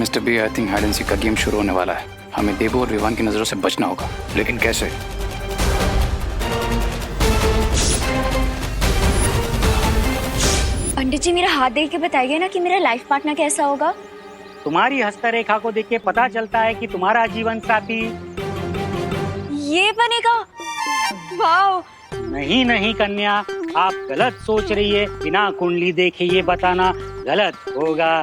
Mister B, I think hide and seek का game शुरू होने वाला है। हमें देबू और विवान की नजरों से बचना होगा, लेकिन कैसे? पंडित जी, मेरा हाथ देख के बताइए ना कि मेरा लाइफ पार्टनर कैसा होगा। तुम्हारी हस्तरेखा को देख के पता चलता है कि तुम्हारा जीवन साथी ये बनेगा। वाह। नहीं नहीं कन्या, आप गलत सोच रही है। बिना कुंडली देखे ये बताना गलत होगा।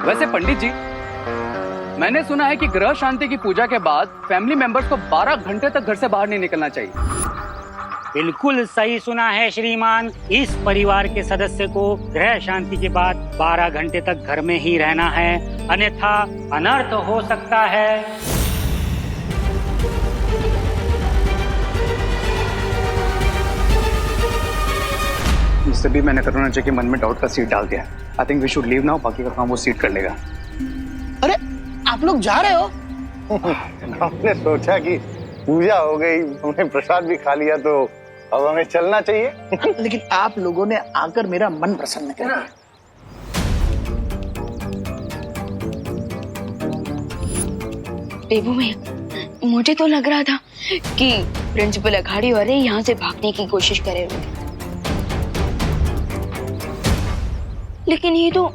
वैसे पंडित जी, मैंने सुना है कि ग्रह शांति की पूजा के बाद फैमिली मेंबर्स को 12 घंटे तक घर से बाहर नहीं निकलना चाहिए। बिल्कुल सही सुना है श्रीमान। इस परिवार के सदस्य को ग्रह शांति के बाद 12 घंटे तक घर में ही रहना है, अन्यथा अनर्थ हो सकता है। इससे भी मैंने करुणा जी के मन में डाउट का सीड डाल दिया। I think we should leave now, बाकी का काम वो सीड कर लेगा। अरे आप लोग जा रहे हो? हमने सोचा कि पूजा हो गई, हमने प्रसाद भी खा लिया, तो अब हमें चलना चाहिए। लेकिन आप लोगों ने आकर मेरा मन प्रसन्न कर दिया। देबू में मुझे तो लग रहा था कि प्रिंसिपल अघाड़ी वाले यहाँ से भागने की कोशिश करे होंगे, लेकिन ये तो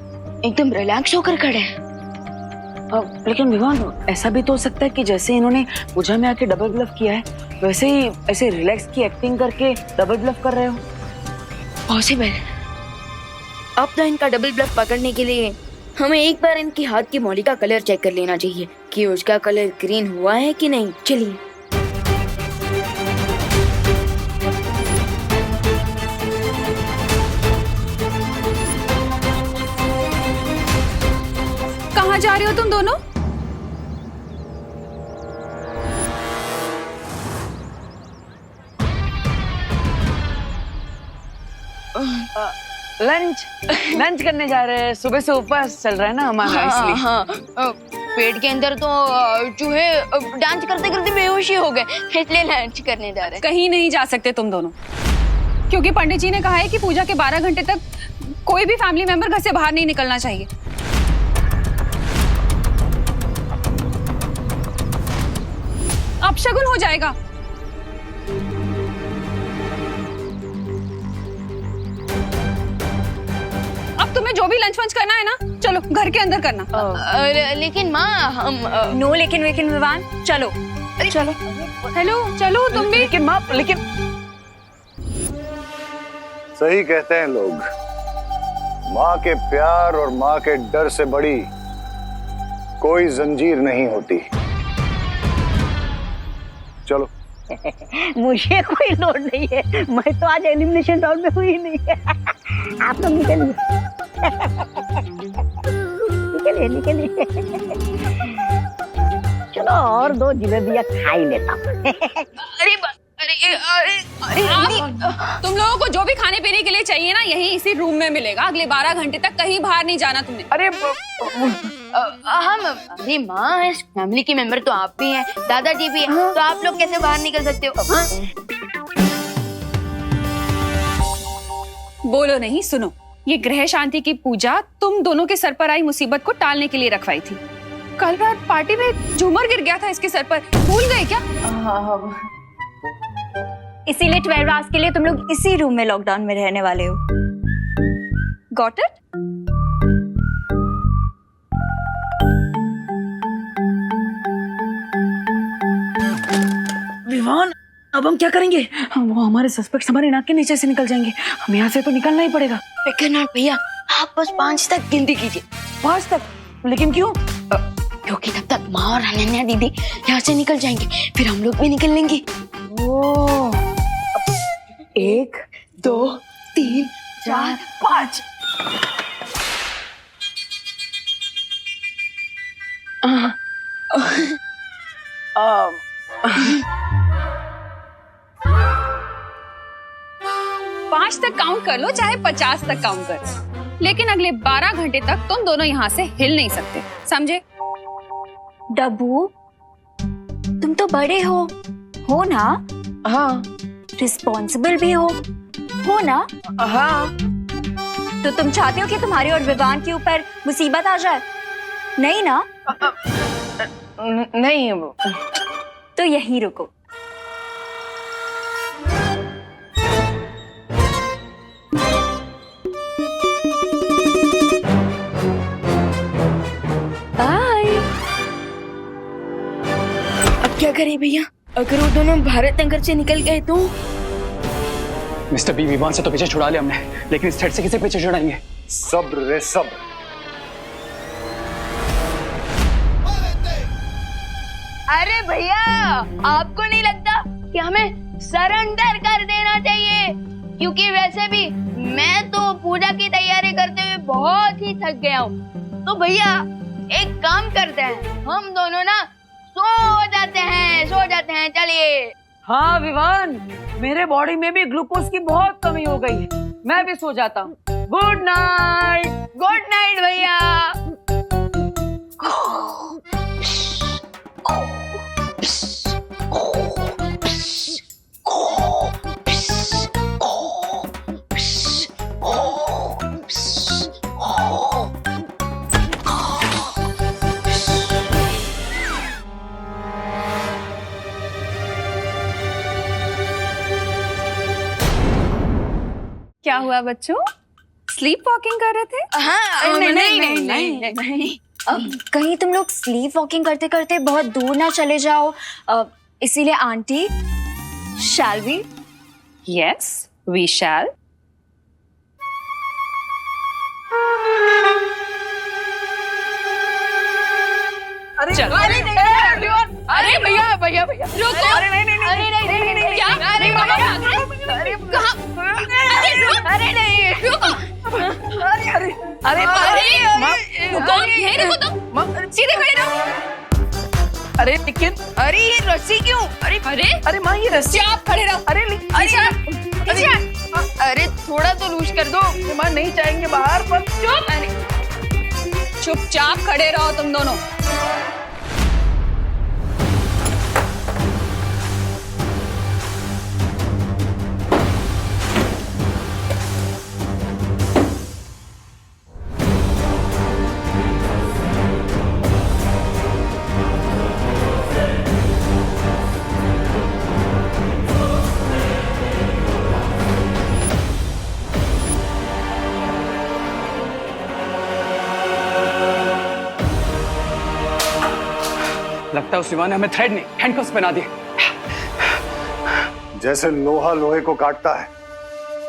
एकदम रिलैक्स होकर खड़े हैं। लेकिन विवान, ऐसा भी तो हो सकता है कि जैसे इन्होंने पूजा में आके डबल ब्लफ किया है, वैसे ही ऐसे रिलैक्स की एक्टिंग करके डबल ब्लफ कर रहे हो। पॉसिबल। अब तो इनका डबल ब्लफ पकड़ने के लिए हमें एक बार इनके हाथ की मौली का कलर चेक कर लेना चाहिए कि उसका कलर ग्रीन हुआ है कि नहीं। चलिए। कहाँ जा रहे हो तुम दोनों? लंच करने जा रहे हैं। सुबह से उपवास चल रहा है ना हमारा, इसलिए। हाँ, पेट के अंदर तो चूहे डांस करते करते बेहोशी हो गए, इसलिए लंच करने जा रहे हैं। कहीं नहीं जा सकते तुम दोनों, क्योंकि पंडित जी ने कहा है कि पूजा के 12 घंटे तक कोई भी फैमिली मेंबर घर से बाहर नहीं निकलना चाहिए। अपशगुन हो जाएगा। अब तुम्हें जो भी लंच वंच करना है ना, चलो घर के अंदर करना। लेकिन माँ हम नो लेकिन विवान, चलो चलो। हेलो, चलो तुम भी। लेकिन माँ, लेकिन सही कहते हैं लोग, माँ के प्यार और माँ के डर से बड़ी कोई जंजीर नहीं होती। चलो। मुझे कोई लोड नहीं है, मैं तो आज एलिमिनेशन राउंड में हुई नहीं है। आप लोग निकलिए निकलिए निकलिए। चलो और 2 जिलेबियाँ खा ही लेता हूँ। अरे तुम लोगों को जो भी खाने पीने के लिए चाहिए ना, यहीं इसी रूम में मिलेगा। अगले 12 घंटे तक कहीं बाहर नहीं जाना तुमने। अरे अरे माँ, इस फैमिली के मेंबर तो आप भी हैं, दादाजी भी हैं, तो आप लोग कैसे बाहर निकल सकते हो? बोलो नहीं, सुनो। ये ग्रह शांति की पूजा तुम दोनों के सर पर आई मुसीबत को टालने के लिए रखवाई थी। कल रात पार्टी में झूमर गिर गया था इसके सर पर, भूल गए क्या? इसीलिए 12 आवर्स के लिए तुम लोग इसी रूम में लॉकडाउन में रहने वाले हो। Got it? विवान, अब हम क्या करेंगे? वो हमारे सस्पेक्ट्स हमारे नाक के नीचे से निकल जाएंगे। हम यहाँ से तो निकलना ही पड़ेगा। विक्रनाथ भैया, आप बस 5 तक गिनती कीजिए। 5 तक? लेकिन क्यों? क्योंकि तब तक माँ और अनन्या दीदी यहाँ से निकल जाएंगे, फिर हम लोग भी निकल लेंगे। ओ, 1 2 3 4 5। पांच तक काउंट कर लो, चाहे 50 तक काउंट कर लो, लेकिन अगले 12 घंटे तक तुम दोनों यहाँ से हिल नहीं सकते, समझे? डब्बू, तुम तो बड़े हो ना? हाँ, रिस्पॉन्सिबल भी हो ना? हाँ। तो तुम चाहते हो कि तुम्हारे और विवान के ऊपर मुसीबत आ जाए? नहीं ना? नहीं। तो यहीं रुको। बाय। अब क्या करें भैया? अगर वो दोनों भारत नगर से निकल गए तो? मिस्टर बी, विवान से तो पीछे छुड़ा लिया हमने, लेकिन इस थ्रेड से किसे पीछे छुड़ाएंगे? सब्र रे सब्र। अरे भैया, आपको नहीं लगता कि हमें सरेंडर कर देना चाहिए? क्योंकि वैसे भी मैं तो पूजा की तैयारी करते हुए बहुत ही थक गया हूँ। तो भैया एक काम करते हैं, हम दोनों ना सो जाते हैं, चलिए। हाँ विवान, मेरे बॉडी में भी ग्लूकोज की बहुत कमी हो गई है, मैं भी सो जाता हूँ। गुड नाइट भैया। क्या हुआ बच्चों? स्लीप वॉकिंग कर रहे थे? हाँ, नहीं। कहीं तुम लोग स्लीप वॉकिंग करते करते बहुत दूर ना चले जाओ, इसीलिए aunty, shall we? Yes, we shall. चलो। अरे भैया रुको। अरे नहीं क्या? अरे कहाँ? अरे नहीं रुको। रुको, यहीं रुको तुम, सीधे खड़े रहो। अरे लेकिन अरे ये रस्सी क्यों? अरे माँ, ये रस्सी। आप खड़े रहो। अरे थोड़ा तो लूज कर दो। माँ नहीं जाएंगे बाहर, पर चुपचाप खड़े रहो तुम दोनों। लगता है उस विवान ने हमें थ्रेड नहीं, हैंडकफ्स पहना दिए। जैसे लोहा लोहे को काटता है,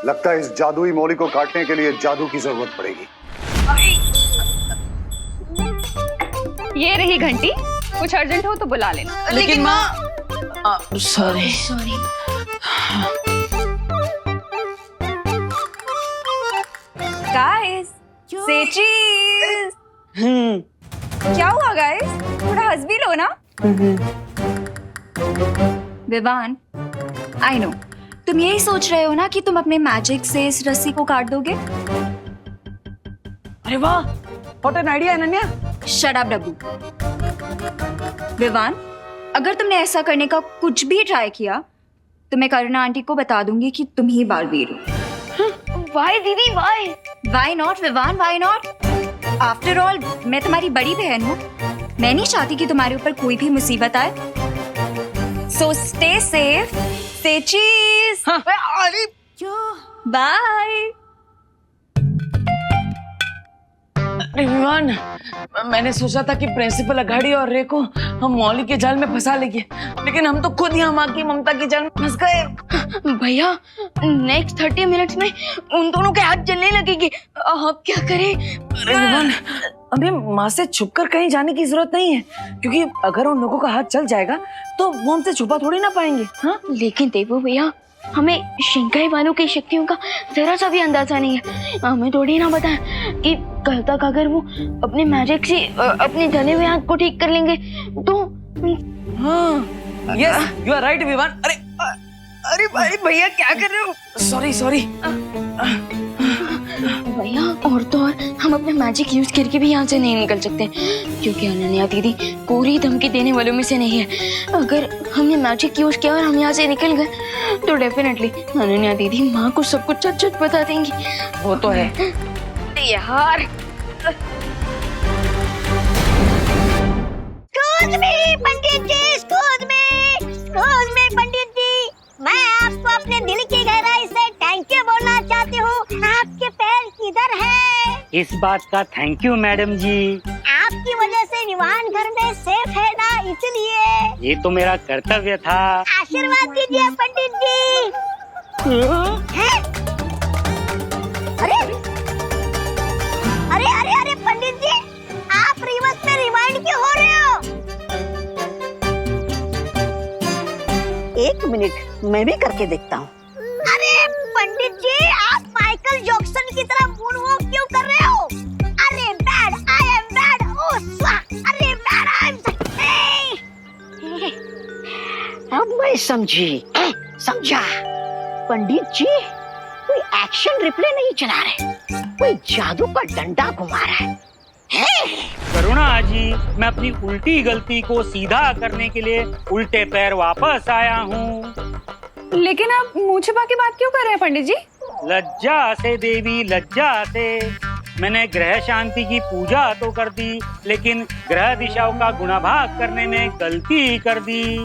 लगता है इस जादुई मौली को काटने के लिए जादू की जरूरत पड़ेगी। ये रही घंटी, कुछ अर्जेंट हो तो बुला लेना। लेकिन माँ, सॉरी। गाइस, से चीज। क्या हुआ गाइस? थोड़ा हंस भी लो ना। विवान, आई नो तुम यही सोच रहे हो ना कि तुम अपने मैजिक से इस रस्सी को काट दोगे। अरे वाह, what an idea Ananya. Shut up Dabbu. Vivaan, अगर तुमने ऐसा करने का कुछ भी ट्राई किया तो मैं करुणा आंटी को बता दूंगी कि तुम ही बालवीर हो। वाई दीदी why? Why not Vivaan, why not? After all मैं तुम्हारी बड़ी बहन हूँ, मैं नहीं चाहती कि तुम्हारे ऊपर कोई भी मुसीबत आए। सो स्टे सेफ, से चीज। अरे बाय। अरे विवान, मैंने सोचा था कि प्रिंसिपल अघाड़ी और रे को हम मौली के जाल में फंसा लेंगे, लेकिन हम तो खुद यहाँ माँ की ममता की जाल में फंस गए। भैया, नेक्स्ट 30 मिनट्स में उन दोनों के हाथ जलने लगेंगे, अब क्या करें? अरे विवान, हमें माँ से छुपकर कहीं जाने की जरूरत नहीं है, क्योंकि अगर उन लोगों का हाथ चल जाएगा तो वो हमसे छुपा थोड़ी ना पाएंगे। हाँ, लेकिन देवो भैया, हमें शिंकाई वालों की शक्तियों का जरा सा भी अंदाजा नहीं है। हमें थोड़ी ना पता है कि कल तक अगर वो अपने मैजिक से अपने जले हुए हाथ को ठीक कर लेंगे तो। हाँ, yes, you are right Vivaan. अरे भाई भैया क्या कर रहे हो? सॉरी। भैया और तो और हम अपना मैजिक यूज करके भी यहाँ से नहीं निकल सकते, क्योंकि अनन्या दीदी पूरी धमकी देने वालों में से नहीं है। अगर हमने मैजिक यूज किया और हम यहाँ से निकल गए तो डेफिनेटली अनन्या दीदी माँ को सब कुछ सच बता देंगी। वो तो है। यार पंडित जी, एक्सक्यूज मी पंडित जी, मैं आपको अपने दिल की गहराई से थैंक यू बोलना चाहती हूँ। आपके पैर किधर है? इस बात का थैंक यू मैडम जी। आपकी वजह से विवान घर में सेफ है ना, इसलिए। ये तो मेरा कर्तव्य था। आशीर्वाद दीजिए पंडित जी। हैं? अरे अरे अरे अरे पंडित जी, आप रिवर्स में रिवाइंड क्यों हो रहे हो? एक मिनट, मैं भी करके देखता हूँ। अरे पंडित जी, आप माइकल जैक्सन की तरह मूनवॉक क्यों कर रहे हो? अरे बैड, आई एम बैड, ओह स्वा, अरे बैड, आई एम अब मैं समझा। पंडित जी कोई एक्शन रिप्ले नहीं चला रहे, कोई जादू का डंडा घुमा रहा है। करुणा जी, मैं अपनी उल्टी गलती को सीधा करने के लिए उल्टे पैर वापस आया हूँ। लेकिन आप मुंह छिपा के बात क्यों कर रहे हैं पंडित जी? लज्जा से देवी, लज्जा से। मैंने ग्रह शांति की पूजा तो कर दी, लेकिन ग्रह दिशाओं का गुणाभाग करने में गलती कर दी।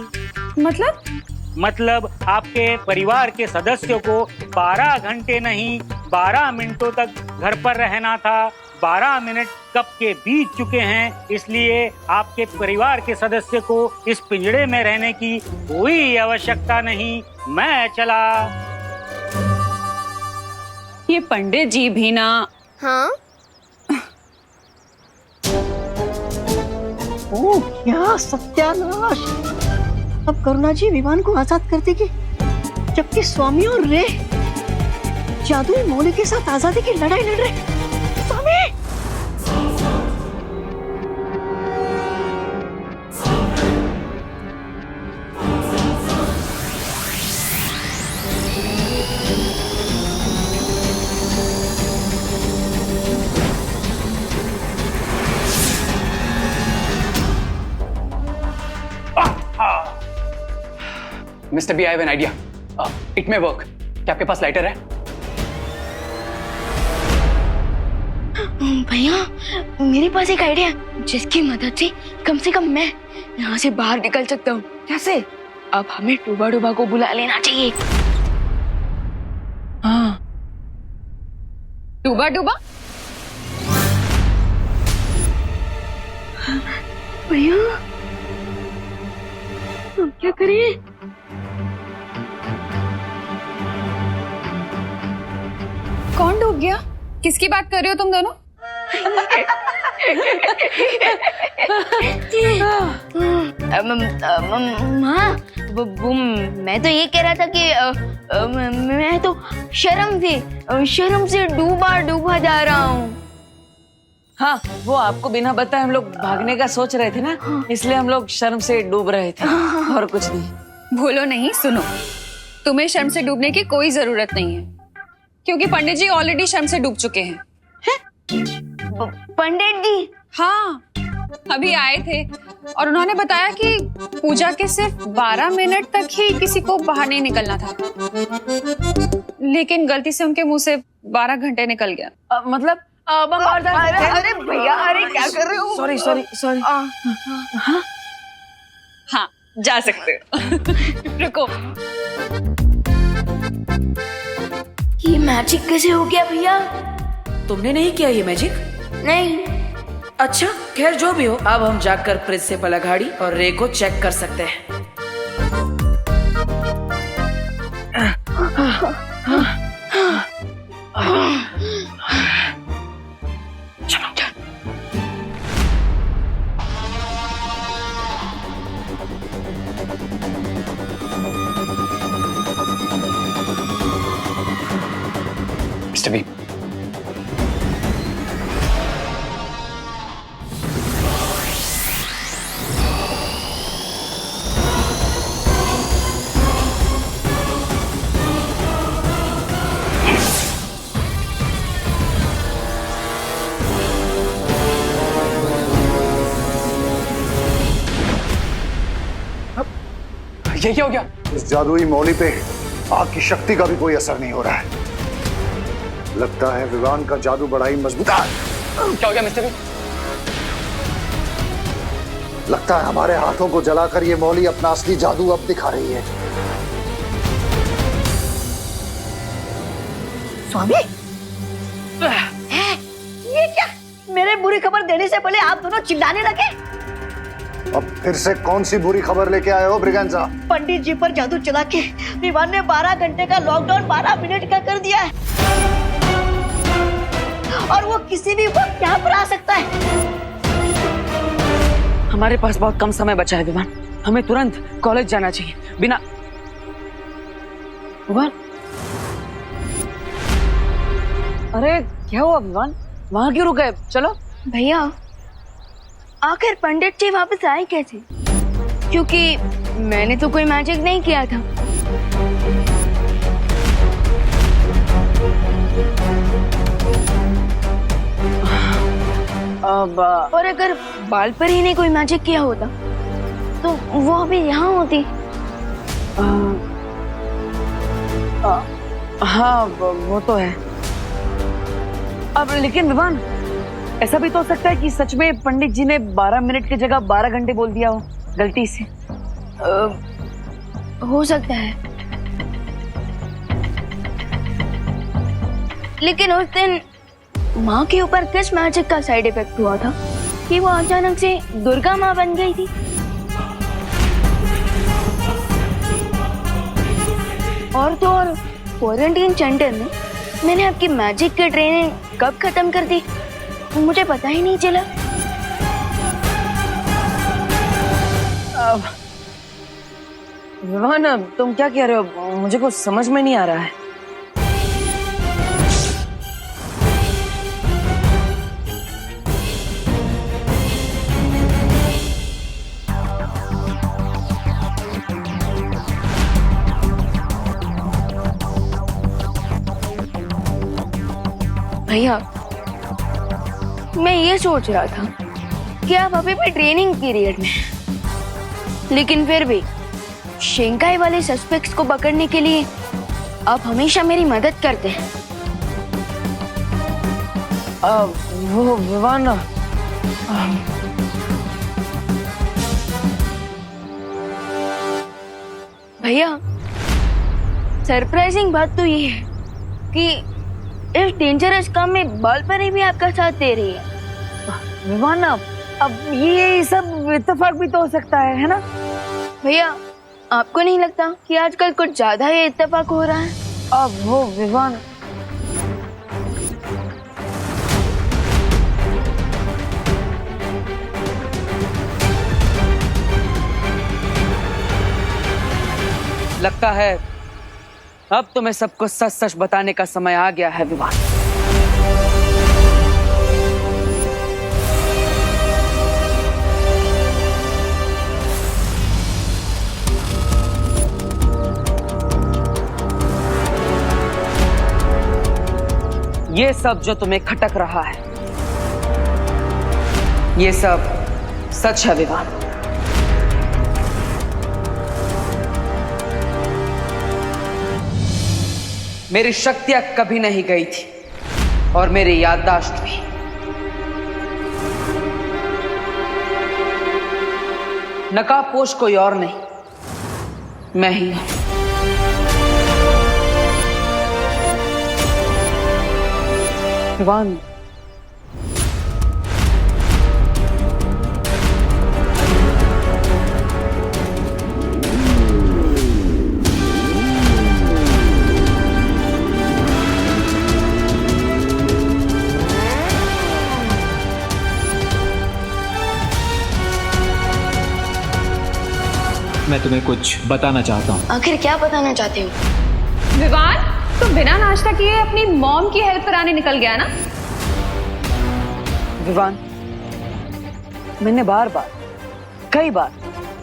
मतलब आपके परिवार के सदस्यों को 12 घंटे नहीं 12 मिनटों तक घर पर रहना था। 12 मिनट कब के बीत चुके हैं, इसलिए आपके परिवार के सदस्य को इस पिंजड़े में रहने की कोई आवश्यकता नहीं। मैं चला। ये पंडित जी भी ना। हाँ ओह क्या सत्यानाश! अब करुणा जी विवान को आजाद कर देगी, जबकि स्वामी और रे जादुई मोले के साथ आजादी की लड़ाई लड़ रहे। Swami! Mister B, I have an idea. It may work. क्या आपके पास लाइटर है? भैया मेरे पास एक आइडिया है, जिसकी मदद से कम मैं यहाँ से बाहर निकल सकता हूँ। कैसे? अब हमें डूबा डूबा को बुला लेना चाहिए। हाँ, डूबा डूबा? भैया हम क्या करें? कौन डूब गया? किसकी बात कर रहे हो तुम दोनों? माँ, वो मैं तो ये कह रहा था कि मैं तो शर्म से डूबा जा रहा हूँ। हाँ, वो आपको बिना बताए हम लोग भागने का सोच रहे थे ना, इसलिए हम लोग शर्म से डूब रहे थे, और कुछ नहीं। भूलो नहीं, सुनो, तुम्हें शर्म से डूबने की कोई जरूरत नहीं है, क्योंकि पंडित जी ऑलरेडी शर्म से डूब चुके हैं। पंडित जी? हाँ, अभी आए थे और उन्होंने बताया कि पूजा के सिर्फ 12 मिनट तक ही किसी को बाहर नहीं निकलना था, लेकिन गलती से उनके मुंह से 12 घंटे निकल गया। मतलब अरे भैया, अरे क्या कर रहे हो? सॉरी। हाँ, जा सकते हो। रुको, ये मैजिक कैसे हो गया भैया? तुमने नहीं किया ये मैजिक? नहीं। अच्छा, खैर जो भी हो, अब हम जाकर प्रिंसिपल अघाड़ी और रे को चेक कर सकते हैं। मिस्टर बी, ये क्या हो गया? इस जादुई मौली पे आग की शक्ति का भी कोई असर नहीं हो रहा है। लगता है विवान का जादू बड़ा ही मजबूत है। क्या हो गया मिस्टर बी? लगता है हमारे हाथों को जलाकर ये मौली अपना असली जादू अब दिखा रही है। स्वामी ये क्या? मेरे बुरी खबर देने से पहले आप दोनों चिल्लाने लगे। अब फिर से कौन सी बुरी खबर लेके आए हो ब्रिगेंजा? पंडित जी पर जादू चला के विवान ने 12 घंटे का लॉकडाउन 12 मिनट का कर दिया है और वो किसी भी वक्त यहाँ पर आ सकता है। हमारे पास बहुत कम समय बचा है विवान, हमें तुरंत कॉलेज जाना चाहिए। बिना विवान, अरे क्या हुआ विवान? वहां क्यों रुक गए? चलो। भैया आखिर पंडित जी वापस आए कैसे? क्योंकि मैंने तो कोई मैजिक नहीं किया था। अब और अगर बाल पर ही ने कोई मैजिक किया होता तो वो अभी यहाँ होती। हाँ वो तो है। अब लेकिन विवान, ऐसा भी तो हो सकता है कि सच में पंडित जी ने 12 मिनट की जगह 12 घंटे बोल दिया हो गलती से। हो सकता है, लेकिन उस दिन माँ के ऊपर किस मैजिक का साइड इफेक्ट हुआ था कि वो अचानक से दुर्गा माँ बन गई थी? और तो और क्वारंटीन सेंटर में मैंने आपकी मैजिक की ट्रेनिंग कब खत्म कर दी मुझे पता ही नहीं चला। विवान, तुम क्या कह रहे हो? मुझे कुछ समझ में नहीं आ रहा है। भैया मैं ये सोच रहा था कि आप अभी भी ट्रेनिंग पीरियड में हैं, लेकिन फिर भी शिंकाई वाले सस्पेक्ट्स को पकड़ने के लिए आप हमेशा मेरी मदद करते हैं। वो विवान, भैया सरप्राइजिंग बात तो ये है कि इस डेंजरस काम में बाल परी भी आपका साथ दे रही है। विवान, अब ये सब इत्तेफाक भी तो हो सकता है ना? भैया आपको नहीं लगता कि आजकल कुछ ज्यादा ही इत्तेफाक हो रहा है? अब वो विवान, लगता है अब तुम्हें सबको सच सच बताने का समय आ गया है विवान। ये सब जो तुम्हें खटक रहा है, ये सब सच है विवान। मेरी शक्तियां कभी नहीं गई थी और मेरी याददाश्त भी। नकाबपोश कोई और नहीं, मैं ही हूं। विवान, मैं तुम्हें कुछ बताना चाहता हूँ। आखिर क्या बताना चाहते हो? विवान, तो बिना नाश्ता किए अपनी मॉम की हेल्प कराने निकल गया ना? विवान, मैंने बार बार, कई बार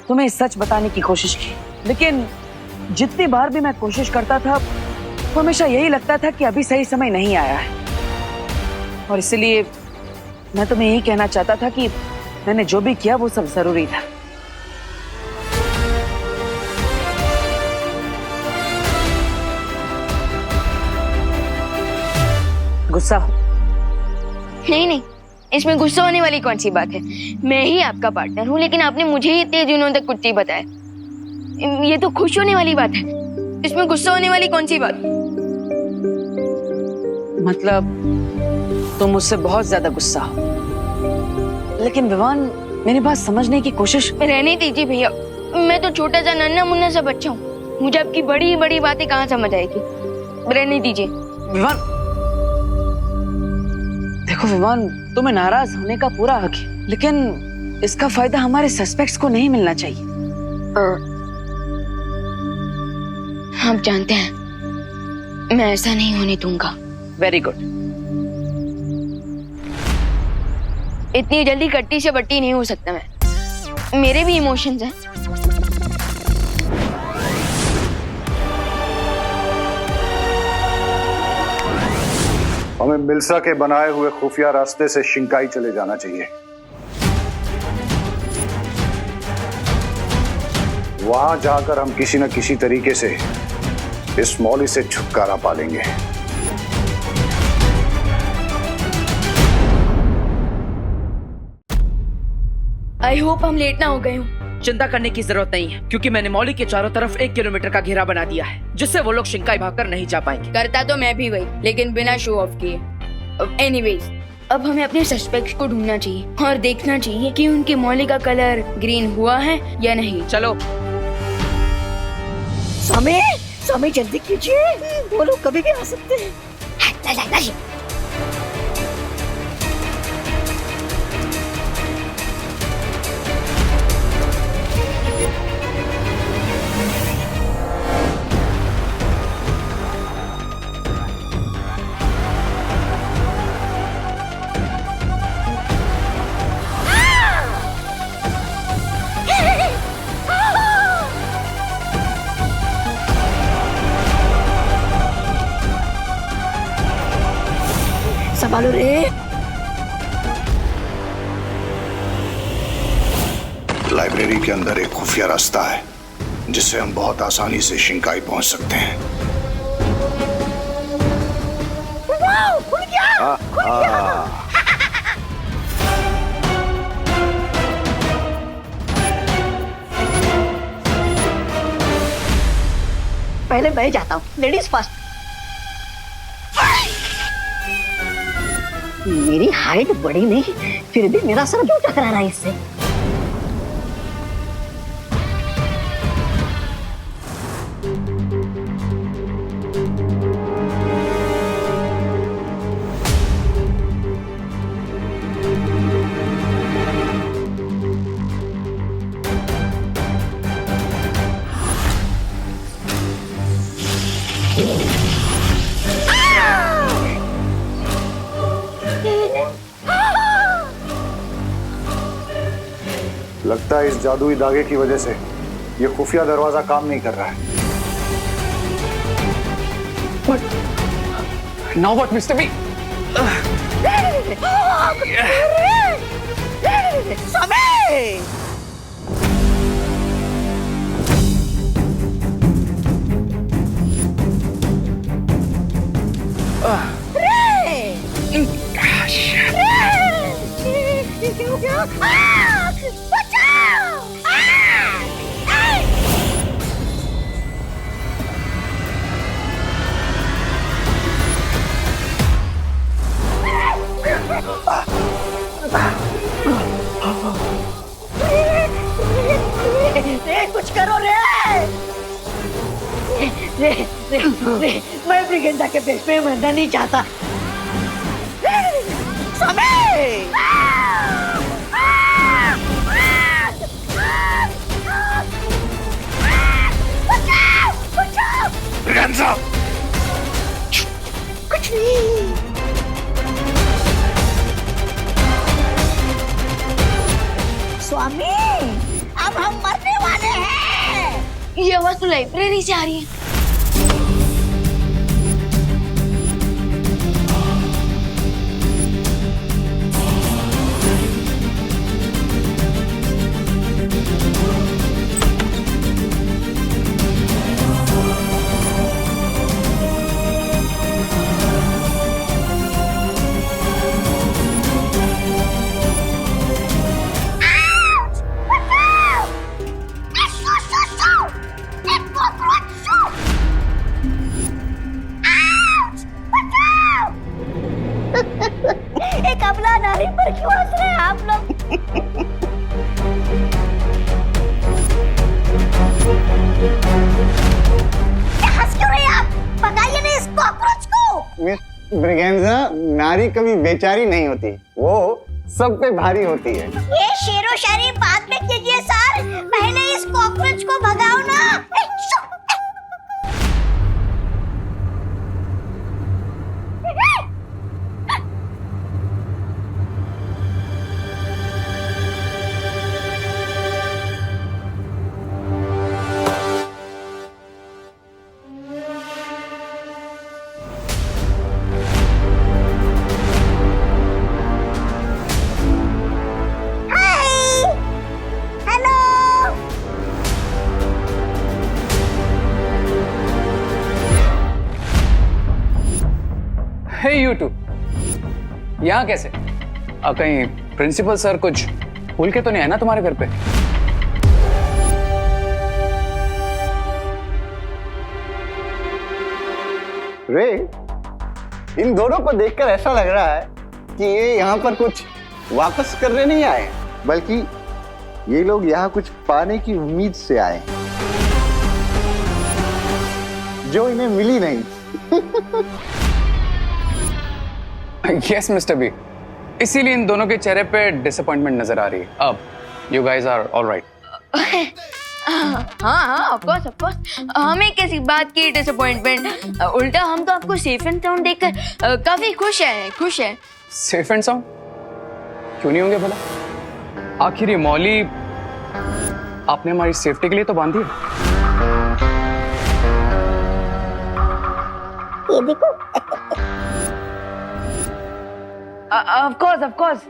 तुम्हें सच बताने की कोशिश की, लेकिन जितनी बार भी मैं कोशिश करता था वो हमेशा यही लगता था कि अभी सही समय नहीं आया है। और इसलिए मैं तुम्हें यही कहना चाहता था कि मैंने जो भी किया वो सब जरूरी था। गुस्सा हो। नहीं नहीं, इसमें गुस्सा होने वाली कौन सी बात है? मैं ही आपका पार्टनर हूँ, लेकिन आपने मुझे ही इतने दिनों तक कुछ नहीं बताया। ये तो खुश होने वाली बात है, इसमें गुस्सा होने वाली कौन सी बात? मतलब तुम मुझसे बहुत ज्यादा गुस्सा हो। लेकिन विवान, मेरी बात समझने की कोशिश। रहने दीजिए भैया, मैं तो छोटा सा नन्हा मुन्ना सा बच्चा हूँ, मुझे आपकी बड़ी बड़ी बातें कहाँ समझ आएगी। रहने दीजिए। विवान, देखो विवान, तुम्हें नाराज होने का पूरा हक है, लेकिन इसका फायदा हमारे सस्पेक्ट्स को नहीं मिलना चाहिए। आप जानते हैं मैं ऐसा नहीं होने दूंगा। Very good. इतनी जल्दी कट्टी से बट्टी नहीं हो सकता मैं, मेरे भी इमोशंस हैं। हमें मिल्सा के बनाए हुए खुफिया रास्ते से शिंकाई चले जाना चाहिए। वहां जाकर हम किसी न किसी तरीके से इस मौली से छुटकारा पा लेंगे। आई होप हम लेट ना हो गए हूँ। चिंता करने की जरूरत नहीं है, क्योंकि मैंने मौली के चारों तरफ 1 किलोमीटर का घेरा बना दिया है, जिससे वो लोग शिंकाई भागकर नहीं जा पाएंगे। करता तो मैं भी वही, लेकिन बिना शो ऑफ किए। एनीवेज, अब हमें अपने सस्पेक्ट्स को ढूंढना चाहिए और देखना चाहिए कि उनके मौली का कलर ग्रीन हुआ है या नहीं। चलो। स्वामी, स्वामी जल्दी कीजिए, वो लोग कभी भी आ सकते हैं। संभालो रे। लाइब्रेरी के अंदर एक खुफिया रास्ता है, जिससे हम बहुत आसानी से शिंकाई पहुंच सकते हैं। खुल गया, खुल गया। पहले मैं जाता हूँ, लेडीज फर्स्ट। मेरी हाइट बड़ी नहीं, फिर भी मेरा सर क्यों टकरा रहा है इससे? लगता है इस जादुई धागे की वजह से ये खुफिया दरवाजा काम नहीं कर रहा है। Now what, Mr. B? स्वामी! कुछ करो रे! रे, मैं ब्रिगेंडा के पेश में मरना नहीं चाहता। समय! ब्रिगेंडा! कुछ नहीं। स्वामी, अब हम मरने वाले हैं। ये आवाज तो लाइब्रेरी से आ रही है। मिस ब्रिगेंजा, नारी कभी बेचारी नहीं होती, वो सब पे भारी होती है। ये शेरो शायरी बाद में कीजिए सर, पहले इस कॉकरोच को भगाओ ना। हे यू टू, यहाँ कैसे? कहीं प्रिंसिपल सर कुछ भूल के तो नहीं है ना तुम्हारे घर पे? रे, इन दोनों को देखकर ऐसा लग रहा है कि ये यहाँ पर कुछ वापस करने नहीं आए, बल्कि ये लोग यहाँ कुछ पाने की उम्मीद से आए जो इन्हें मिली नहीं। यस मिस्टर बी, इसीलिए इन दोनों के चेहरे पे डिसअपॉइंटमेंट नजर आ रही है। अब यू गाइस आर ऑलराइट। हाँ ऑफ कोर्स हमें किसी बात की डिसअपॉइंटमेंट, उल्टा हम तो आपको सेफ एंड साउंड देखकर काफी खुश हैं। सेफ एंड साउंड क्यों नहीं होंगे भला? आखिर ये मौली आपने हमारी सेफ्टी के लिए तो बांधी है। ये देखो। ऑफ कोर्स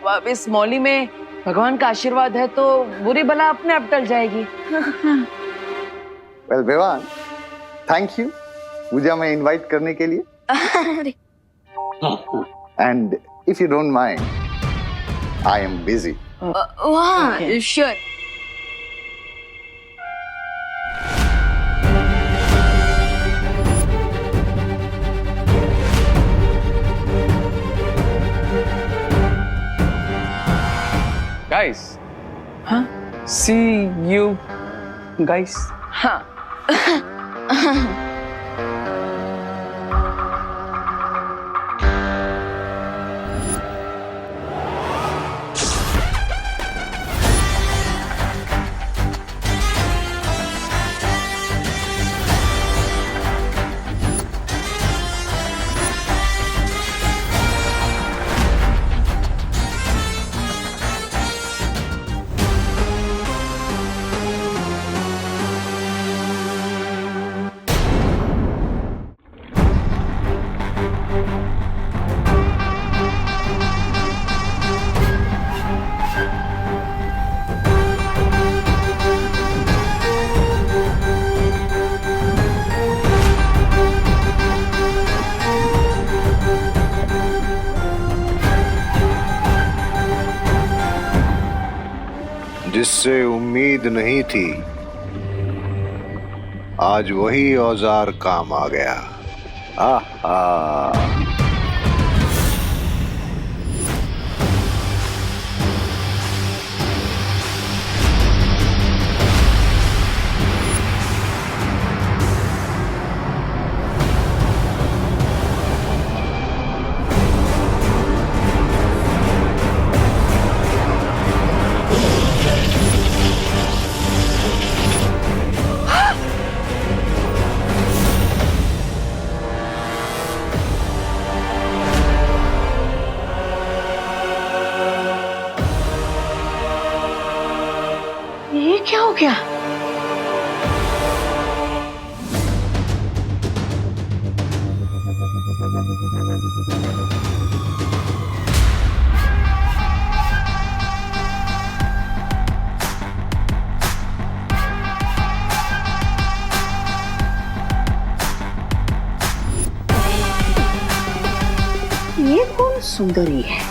अब इस मौली में भगवान का आशीर्वाद है तो बुरी बला अपने आप टल जाएगी। वेल विवान, थैंक यू मुझे हमें इनवाइट करने के लिए। And if you don't mind, I am busy. Sure. Guys, huh? See you guys. हाँ। जिससे उम्मीद नहीं थी, आज वही औजार काम आ गया। आहा। ये क्या हो गया? ये कौन सुंदरी है?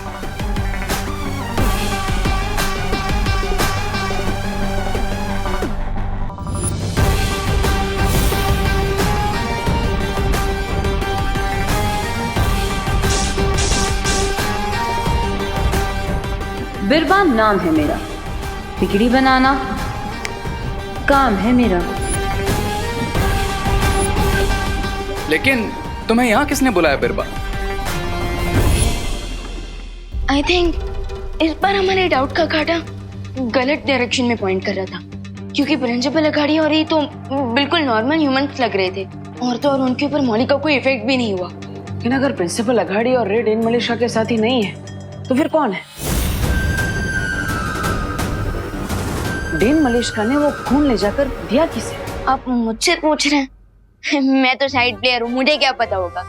बिरबाम नाम है मेरा, बिगड़ी बनाना काम है मेरा। लेकिन तुम्हें यहाँ किसने बुलाया बिरबा? आई थिंक इस बार हमारे डाउट का कांटा गलत डायरेक्शन में पॉइंट कर रहा था, क्योंकि प्रिंसिपल अघाड़ी और ये तो बिल्कुल नॉर्मल ह्यूमंस लग रहे थे, और तो और उनके ऊपर मौलिक का कोई इफेक्ट भी नहीं हुआ। लेकिन अगर प्रिंसिपल अघाड़ी और रे डेन मलिशा के साथ ही नहीं है तो फिर कौन है? डेन मलिशा ने वो खून ले जाकर दिया किसे? आप मुझसे पूछ रहे हैं? मैं तो साइड प्लेयर हूँ, मुझे क्या पता होगा।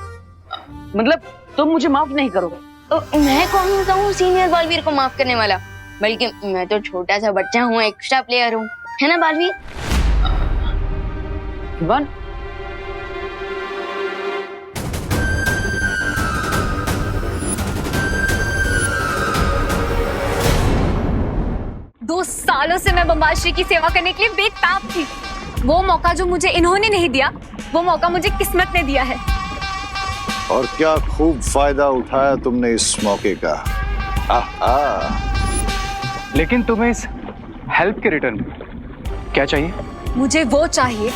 मतलब तुम मुझे माफ नहीं करोगे? तो मैं कौन होता हूँ सीनियर बालवीर को माफ करने वाला? बल्कि मैं तो छोटा सा बच्चा हूँ, एक्स्ट्रा प्लेयर हूँ, है ना बालवीर? वन 2 सालों से मैं बम्बाल श्री की सेवा करने के लिए बेताब थी। वो मौका जो मुझे इन्होंने नहीं दिया, वो मौका मुझे किस्मत ने दिया है। और क्या खूब फायदा उठाया तुमने इस मौके का। लेकिन तुम्हें इस हेल्प के रिटर्न में क्या चाहिए? मुझे वो चाहिए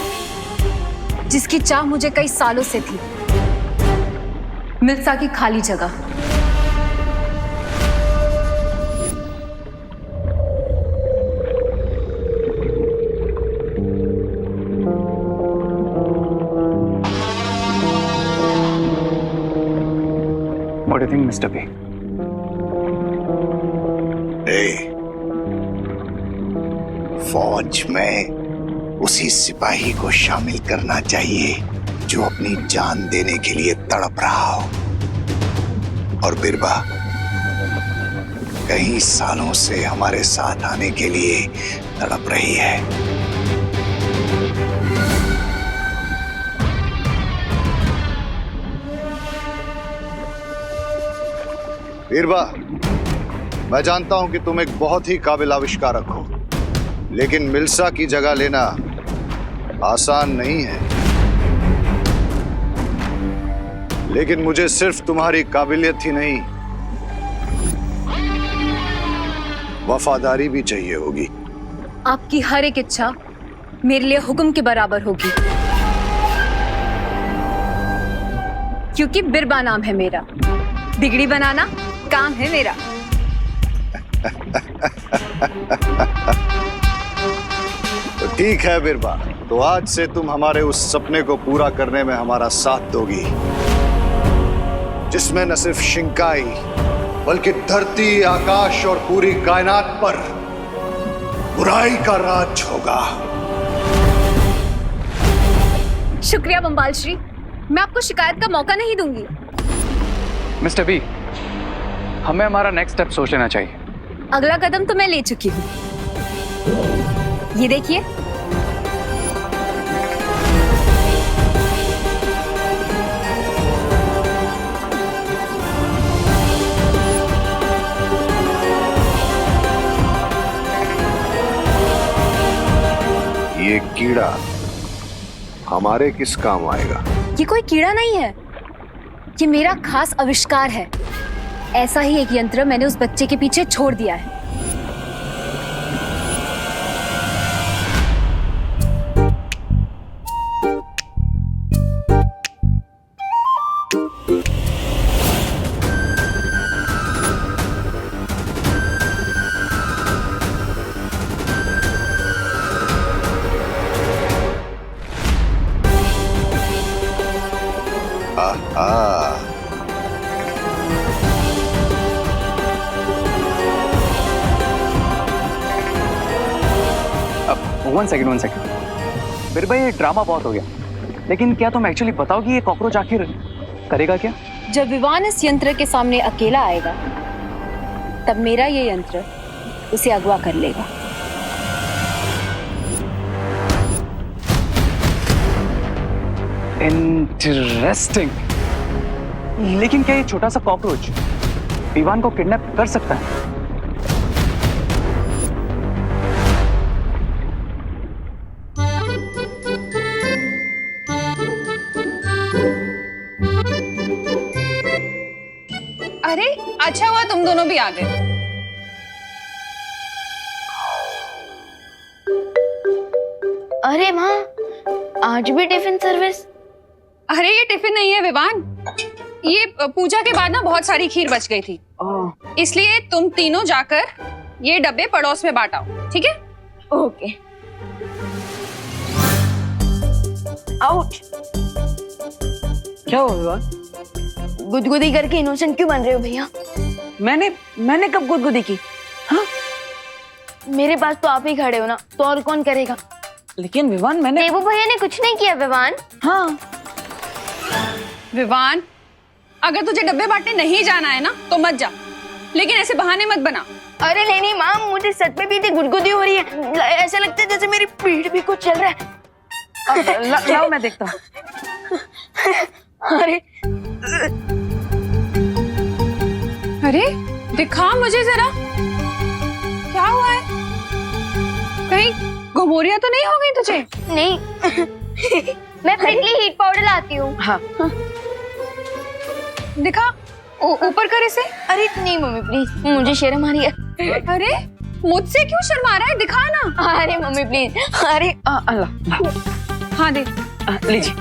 जिसकी चाह मुझे कई सालों से थी, मिल्सा की खाली जगह। What do you think, Mr. B? फौज में उसी सिपाही को शामिल करना चाहिए जो अपनी जान देने के लिए तड़प रहा हो। और बिरबा कई सालों से हमारे साथ आने के लिए तड़प रही है। बिरबा, मैं जानता हूं कि तुम एक बहुत ही काबिल आविष्कारक हो, लेकिन मिल्सा की जगह लेना आसान नहीं है। लेकिन मुझे सिर्फ तुम्हारी काबिलियत ही नहीं, वफादारी भी चाहिए होगी। आपकी हर एक इच्छा मेरे लिए हुक्म के बराबर होगी, क्योंकि बिरबा नाम है मेरा। बिगड़ी बनाना काम है मेरा। तो ठीक है बिरबा, तो आज से तुम हमारे उस सपने को पूरा करने में हमारा साथ दोगी, जिसमें न सिर्फ शिंकाई बल्कि धरती, आकाश और पूरी कायनात पर बुराई का राज होगा। शुक्रिया बम्बाल श्री, मैं आपको शिकायत का मौका नहीं दूंगी। मिस्टर बी, हमें हमारा नेक्स्ट स्टेप सोच लेना चाहिए। अगला कदम तो मैं ले चुकी हूँ, ये देखिए। ये कीड़ा हमारे किस काम आएगा? ये कोई कीड़ा नहीं है, ये मेरा खास आविष्कार है। ऐसा ही एक यंत्र मैंने उस बच्चे के पीछे छोड़ दिया है। वन सेकेंड बिरबा, ये ड्रामा बहुत हो गया, लेकिन क्या तुम एक्चुअली बताओगी ये कॉकरोच आखिर करेगा क्या? जब विवान इस यंत्र के सामने अकेला आएगा, तब मेरा ये यंत्र उसे अगवा कर लेगा। इंटरेस्टिंग। लेकिन क्या ये छोटा सा कॉकरोच विवान को किडनैप कर सकता है? अरे अच्छा हुआ तुम दोनों भी आ गए। अरे माँ, आज भी टिफिन सर्विस? अरे ये टिफिन नहीं है विवान, ये पूजा के बाद ना बहुत सारी खीर बच गई थी, इसलिए तुम तीनों जाकर ये डब्बे पड़ोस में बांटाओ, ठीक है? ओके। आउट। क्या हुआ विवान? गुदगुदी करके इनोसेंट क्यों बन रहे हो भैया? मैंने कब गुदगुदी की? हाँ? मेरे पास तो आप ही खड़े हो ना, तो और कौन करेगा? लेकिन विवान मैंने देवू भैया ने कुछ नहीं किया विवान। हाँ विवान, अगर तुझे डब्बे बांटने नहीं जाना है ना तो मत जा, लेकिन ऐसे बहाने मत बना। अरे नहीं नहीं माँ, मुझे सच में भी इतनी गुदगुदी हो रही है, ऐसा लगता है जैसे मेरी पीठ भी कुछ चल रहा है। लाओ मैं देखता हूँ। अरे अरे दिखा मुझे जरा, क्या हुआ है? कहीं घुमोरियां तो नहीं हो गई तुझे? नहीं मैं फ्रेंडली हीट पाउडर लाती हूँ। हाँ दिखा, ऊपर कर इसे। अरे नहीं मम्मी प्लीज, मुझे शर्म आ रही है। अरे मुझसे क्यों शर्मा रहा है, दिखा ना। अरे मम्मी प्लीज, अरे अल्लाह। हाँ दे, लीजिए।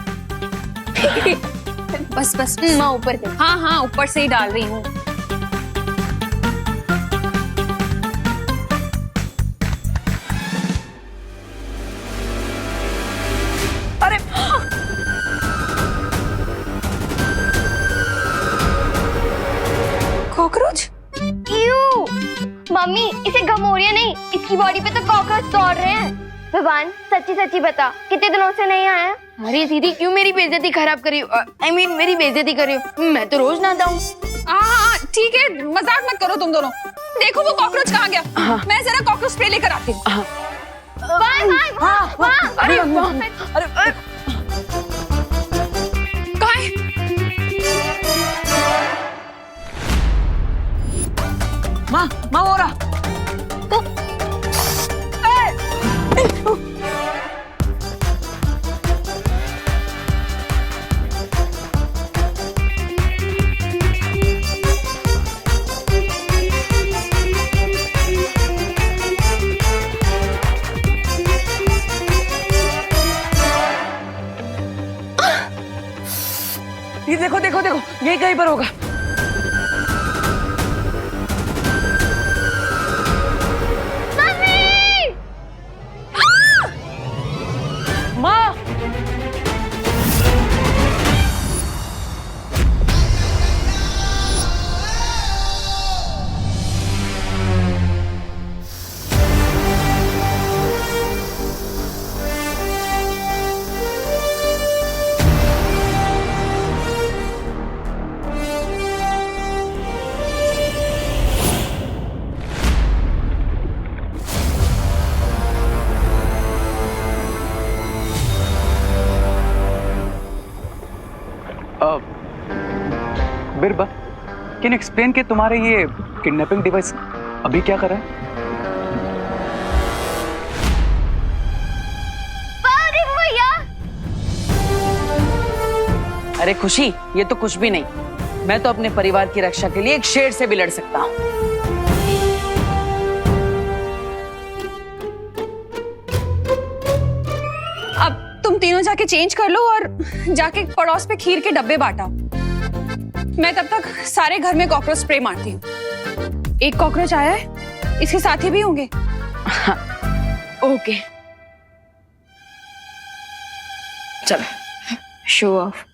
बस बस माँ ऊपर दे। हाँ हाँ ऊपर से ही डाल रही हूँ। अरे कॉकरोच? क्यों मम्मी, इसे घमोरिया नहीं, इसकी बॉडी पे तो कॉकरोच दौड़ रहे हैं। भगवान सच्ची सच्ची बता, कितने दिनों से नहीं आया? अरे दीदी क्यों मेरी बेइज्जती खराब करी हो? I mean, मेरी बेइज्जती करी हो, मैं तो रोज नहाता हूँ। हाँ ठीक है, मजाक मत करो तुम दोनों। देखो वो कॉकरोच कहाँ गया। मैं जरा कॉकरोच स्प्रे लेकर आती हूँ। अरे कहाँ है? माँ हो रहा। ये देखो देखो देखो, यही कहीं पर होगा। माँ बिरबा, कैन एक्सप्लेन कि तुम्हारे ये किडनैपिंग डिवाइस अभी क्या कर रहा है? अरे खुशी, ये तो कुछ भी नहीं। मैं तो अपने परिवार की रक्षा के लिए एक शेर से भी लड़ सकता हूँ। अब तुम तीनों जाके चेंज कर लो और जाके पड़ोस पे खीर के डब्बे बांटा। मैं तब तक सारे घर में कॉकरोच स्प्रे मारती हूँ। एक कॉकरोच आया है, इसके साथी भी होंगे। ओके चलो शो ऑफ।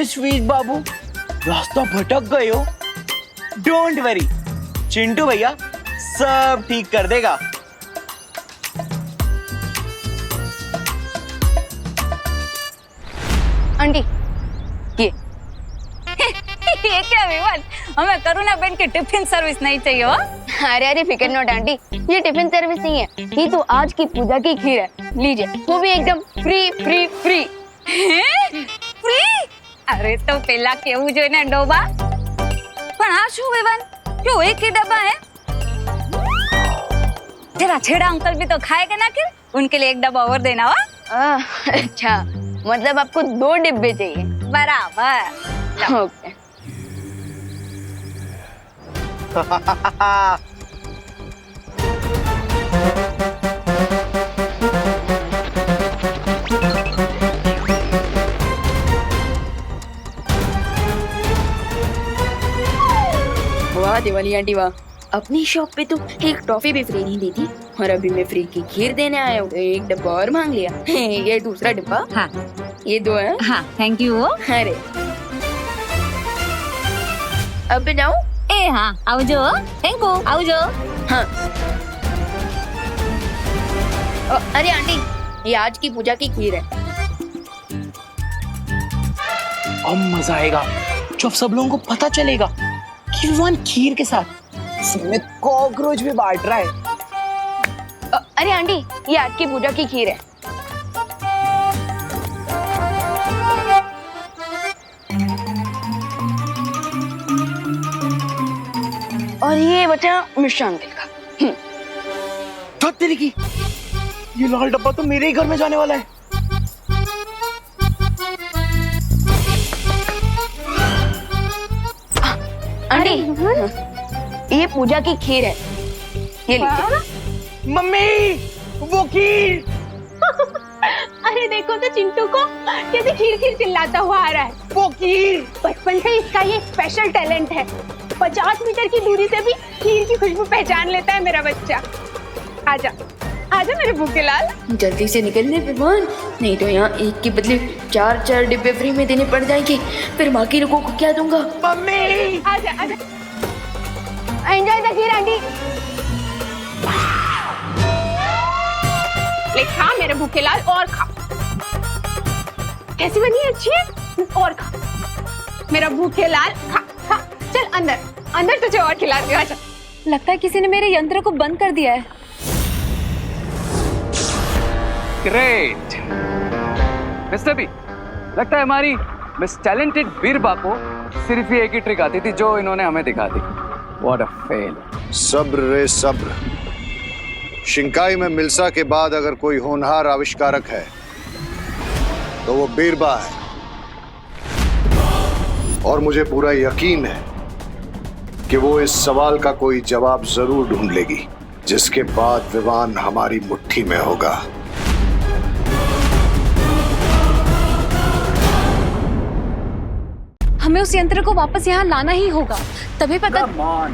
स्वीट बाबू, रास्ता भटक गए हो। डोंट वरी, चिंटू भैया सब ठीक कर देगा। आंटी ये ये क्या विवाद, हमें करुणा बहन की टिफिन सर्विस नहीं चाहिए हो? अरे अरे फिकर नॉट आंटी, ये टिफिन सर्विस नहीं है, ये तो आज की पूजा की खीर है। लीजिए, वो भी एकदम फ्री फ्री फ्री। फ्री? अरे तो पेला केवू जो ने डोबा। પણ આ શું વિવાન क्यों एक ही डब्बा है जरा छेड़ा अंकल भी तो खाएगा ना कि उनके लिए एक डब्बा और देना हो अच्छा मतलब आपको 2 डिब्बे चाहिए। बराबर ओके। वाह दिवाली आंटी वाह, अपनी शॉप पे तो एक टॉफी भी फ्री नहीं देती और अभी मैं फ्री की खीर देने आया हूँ तो एक डब्बा और मांग लिया। ये दूसरा डब्बा। हाँ ये 2 है। हाँ थैंक यू अरे अब बनाओ। ए हाँ आवजो थैंक यू आवजो। हाँ अरे आंटी ये आज की पूजा की खीर है। अब मजा आएगा जब सब लोगों को पता चलेगा कि विवान खीर के साथ में कॉकरोच भी बांट रहा है। अरे आंटी ये आज की पूजा की खीर है। और ये बचा मिष्ठान तेल का। तो तेरी की ये लाल डब्बा तो मेरे ही घर में जाने वाला है। आंटी ये पूजा की खीर है, ये लीजिए। मम्मी वो खीर। अरे देखो तो चिंटू को कैसे खीर खीर चिल्लाता हुआ आ रहा है। वो खीर बचपन से इसका ये स्पेशल टैलेंट है, 50 मीटर की दूरी से भी खीर की खुशबू पहचान लेता है मेरा बच्चा। आजा आजा मेरे भूखे लाल। जल्दी से निकलने विवान, नहीं तो यहाँ एक के बदले 4 डिब्बे फ्री में देने पड़ जाएंगे, फिर बाकी लोगों को क्या दूंगा। मम्मी आजा आजा एंजॉय द खीर आंटी। ले खा मेरे भूखे लाल और खा। कैसी बनी है? अच्छी है और खा मेरा भूखे लाल खा खा। चल अंदर अंदर तुझे और खिला दिया। आजा। लगता है किसी ने मेरे यंत्र को बंद कर दिया है। ग्रेट मिस्टर बी, लगता है हमारी मिस टैलेंटेड बीरबा को सिर्फ ये एक ही ट्रिक आती थी जो इन्होंने हमें दिखा दी। What a fail. सब्र रे सब्र। शिंकाई में मिल्सा के बाद अगर कोई होनहार आविष्कारक है तो वो बीरबा है, और मुझे पूरा यकीन है कि वो इस सवाल का कोई जवाब जरूर ढूंढ लेगी, जिसके बाद विवान हमारी मुट्ठी में होगा। हमें उस यंत्र को वापस यहाँ लाना ही होगा, तभी पता। Come on.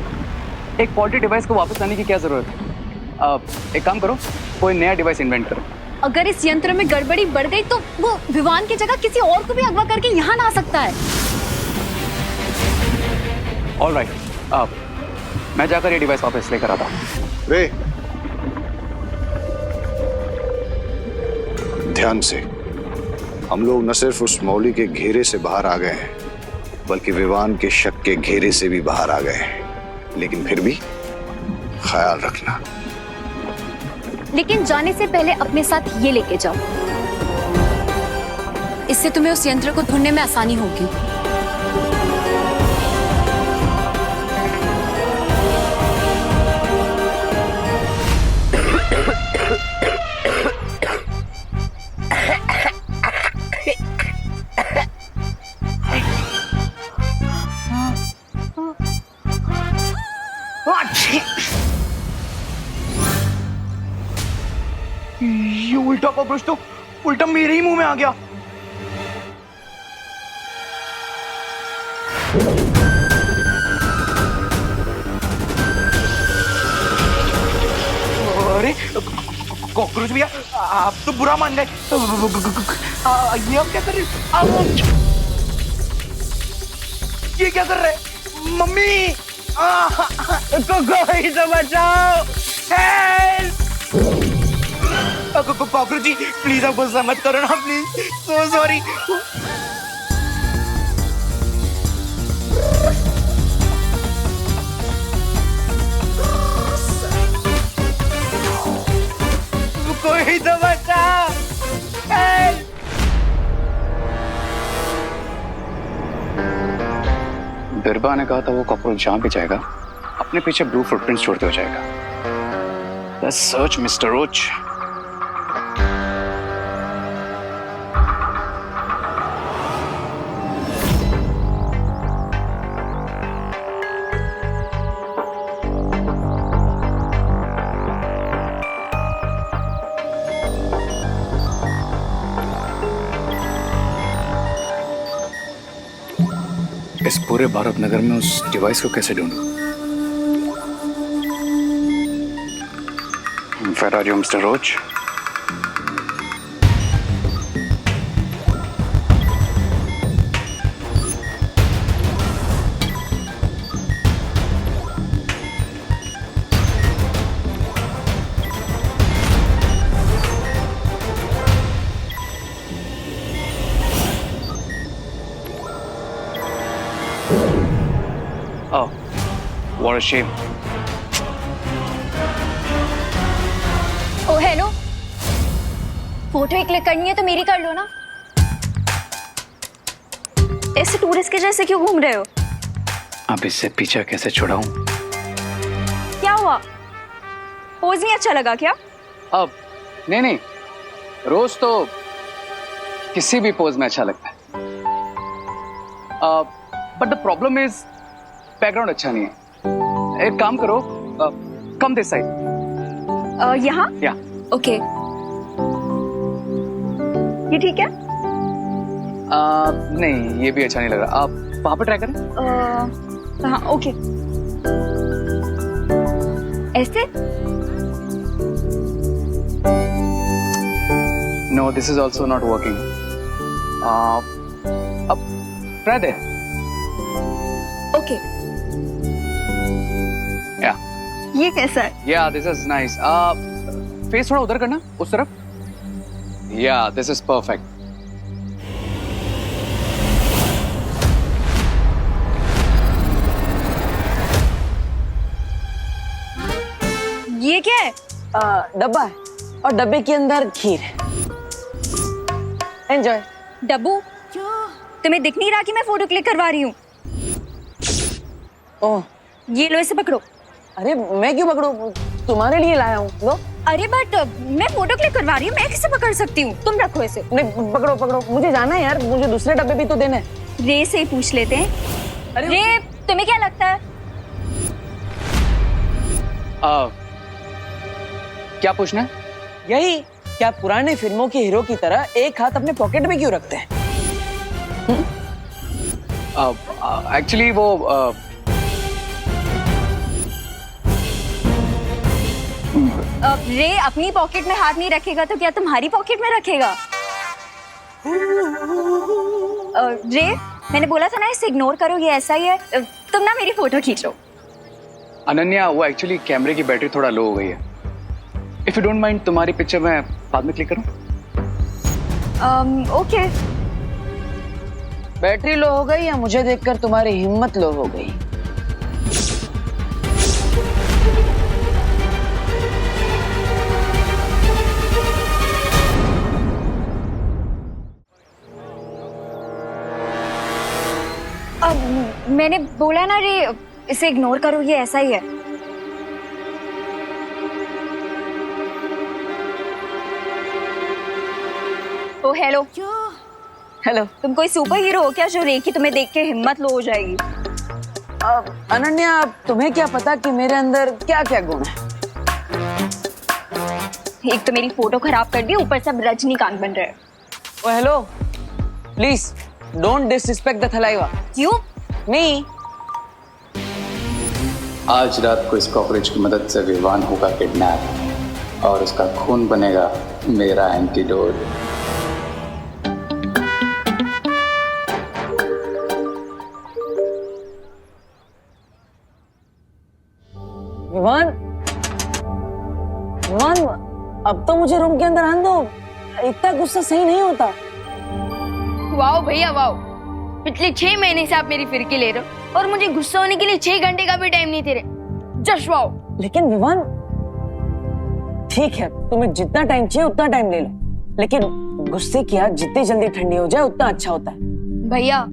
एक फॉल्टी डिवाइस को वापस लाने की क्या जरूरत है? एक काम करो, कोई नया डिवाइस इन्वेंट करो। अगर इस यंत्र में गड़बड़ी बढ़ गई तो वो विवान की जगह किसी और को भी अगवा करके यहाँ ला सकता है। ऑलराइट, मैं जाकर ये डिवाइस वापस लेकर आता हूँ। रे ध्यान से, हम लोग न सिर्फ उस मौली के घेरे से बाहर आ गए हैं, बल्कि विवान के शक के घेरे से भी बाहर आ गए हैं। लेकिन फिर भी ख्याल रखना। लेकिन जाने से पहले अपने साथ ये लेके जाओ, इससे तुम्हें उस यंत्र को ढूंढने में आसानी होगी। ये उल्टा कॉकरोच तो उल्टा मेरे ही मुंह में आ गया। अरे कॉकरोच भैया, आप तो बुरा मान गए। ये हम क्या कर रहे हैं? ये क्या कर रहे हैं? मम्मी कोई तो बचाओ। हेल्प! कॉकरोच जी प्लीज आप गुस्सा मत करो ना, प्लीज। So sorry. कोई तो बचाओ। बिरबा ने कहा था वो कॉकरोच जहां भी जाएगा अपने पीछे ब्लू फुटप्रिंट्स छोड़ते हो जाएगा। Let's search mister Roach. इस पूरे भारत नगर में उस डिवाइस को कैसे ढूंढूं? Where are you, Mr. Roach? Oh, what a shame. Oh hello, photo ही क्लिक करनी है तो मेरी कर लो ना। ऐसे टूरिस्ट के जैसे क्यों घूम रहे हो? अब इससे पीछा कैसे छुड़ाऊं? क्या हुआ? पोज नहीं अच्छा लगा क्या? अब नहीं, रोज तो किसी भी पोज में अच्छा लगता है। But the problem is background अच्छा नहीं है। एक काम करो, कम दिस साइड। यहाँ? या ओके, ये ठीक है? नहीं, ये भी अच्छा नहीं लग रहा। आप वहां पर ट्राई करें। हाँ, ओके। ऐसे? No, this is also not working. अब ट्राई दे। ओके। या ये कैसा है? या दिस इज नाइस। फेस थोड़ा उधर करना, उस तरफ। या दिस इज परफेक्ट। ये क्या है? डब्बा है और डब्बे के अंदर खीर है। एंजॉय। डब्बू, तुम्हें दिख नहीं रहा कि मैं फोटो क्लिक करवा रही हूँ? ओह, ये लो, इसे पकड़ो। अरे मैं क्यों पकड़ूं? तुम्हारे लिए लाया हूँ। लो। अरे बट मैं फोटो क्लिक करवा रही हूँ, मैं कैसे पकड़ सकती हूँ? तुम रखो इसे। नहीं, पकड़ो, मुझे जाना है यार, मुझे दूसरे डब्बे भी तो देना है। रे से ही पूछ लेते हैं। अरे रे, तुम्हें क्या लगता है? क्या पूछना है? यही, क्या पुराने फिल्मों के हीरो की तरह एक हाथ अपने पॉकेट में क्यों रखते हैं? एक्चुअली वो रे अपनी पॉकेट में हाथ नहीं रखेगा तो क्या तुम्हारी पॉकेट में रखेगा? रे, मैंने बोला था ना इसे इग्नोर करो, ये ऐसा ही है। तुम ना मेरी फोटो खींचो। अनन्या, वो एक्चुअली कैमरे की बैटरी थोड़ा लो हो गई है। इफ यू डोंट माइंड, तुम्हारी पिक्चर मैं बाद में क्लिक करूं? ओके। बैटरी लो हो गई या मुझे देखकर तुम्हारी हिम्मत लो हो गई? मैंने बोला ना रे, इसे इग्नोर करो, ये ऐसा ही है। ओ हेलो। हेलो। तुम कोई सुपर हीरो हो क्या जो रे की तुम्हें देख के हिम्मत लो हो जाएगी? अनन्या, तुम्हें क्या पता कि मेरे अंदर क्या क्या गुण है? एक तो मेरी फोटो खराब कर दी, ऊपर से अब रजनीकांत बन रहे हैं। Oh hello, please don't disrespect the Thalaiva. क्यों? मी आज रात को इस कॉकरोच की मदद से विवान होगा किडनैप और उसका खून बनेगा मेरा एंटीडोट। विवान, अब तो मुझे रूम के अंदर आने दो। इतना गुस्सा सही नहीं होता। वाओ भैया वाओ, पिछले 6 महीने से आप मेरी फिरकी ले रहे हो और मुझे गुस्सा होने के लिए 6 घंटे का भी टाइम नहीं दे रहे। Just wow. लेकिन विवान, ठीक है, तुम्हें जितना टाइम चाहिए उतना टाइम ले लो, लेकिन गुस्से की आग जितनी जल्दी ठंडी हो जाए उतना अच्छा होता है। भैया,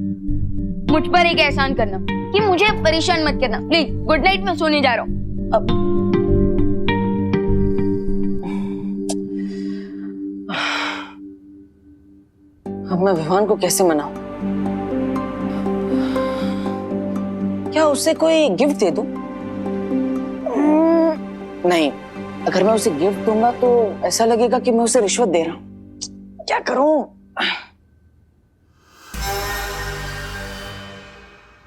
मुझ पर एक एहसान करना कि मुझे परेशान मत करना प्लीज। गुड नाइट, मैं सोने जा रहा हूँ। अब मैं विवान को कैसे मनाऊं? क्या उसे कोई गिफ्ट दे दूं? नहीं, अगर मैं उसे गिफ्ट दूंगा तो ऐसा लगेगा कि मैं उसे रिश्वत दे रहा हूं। क्या करूं?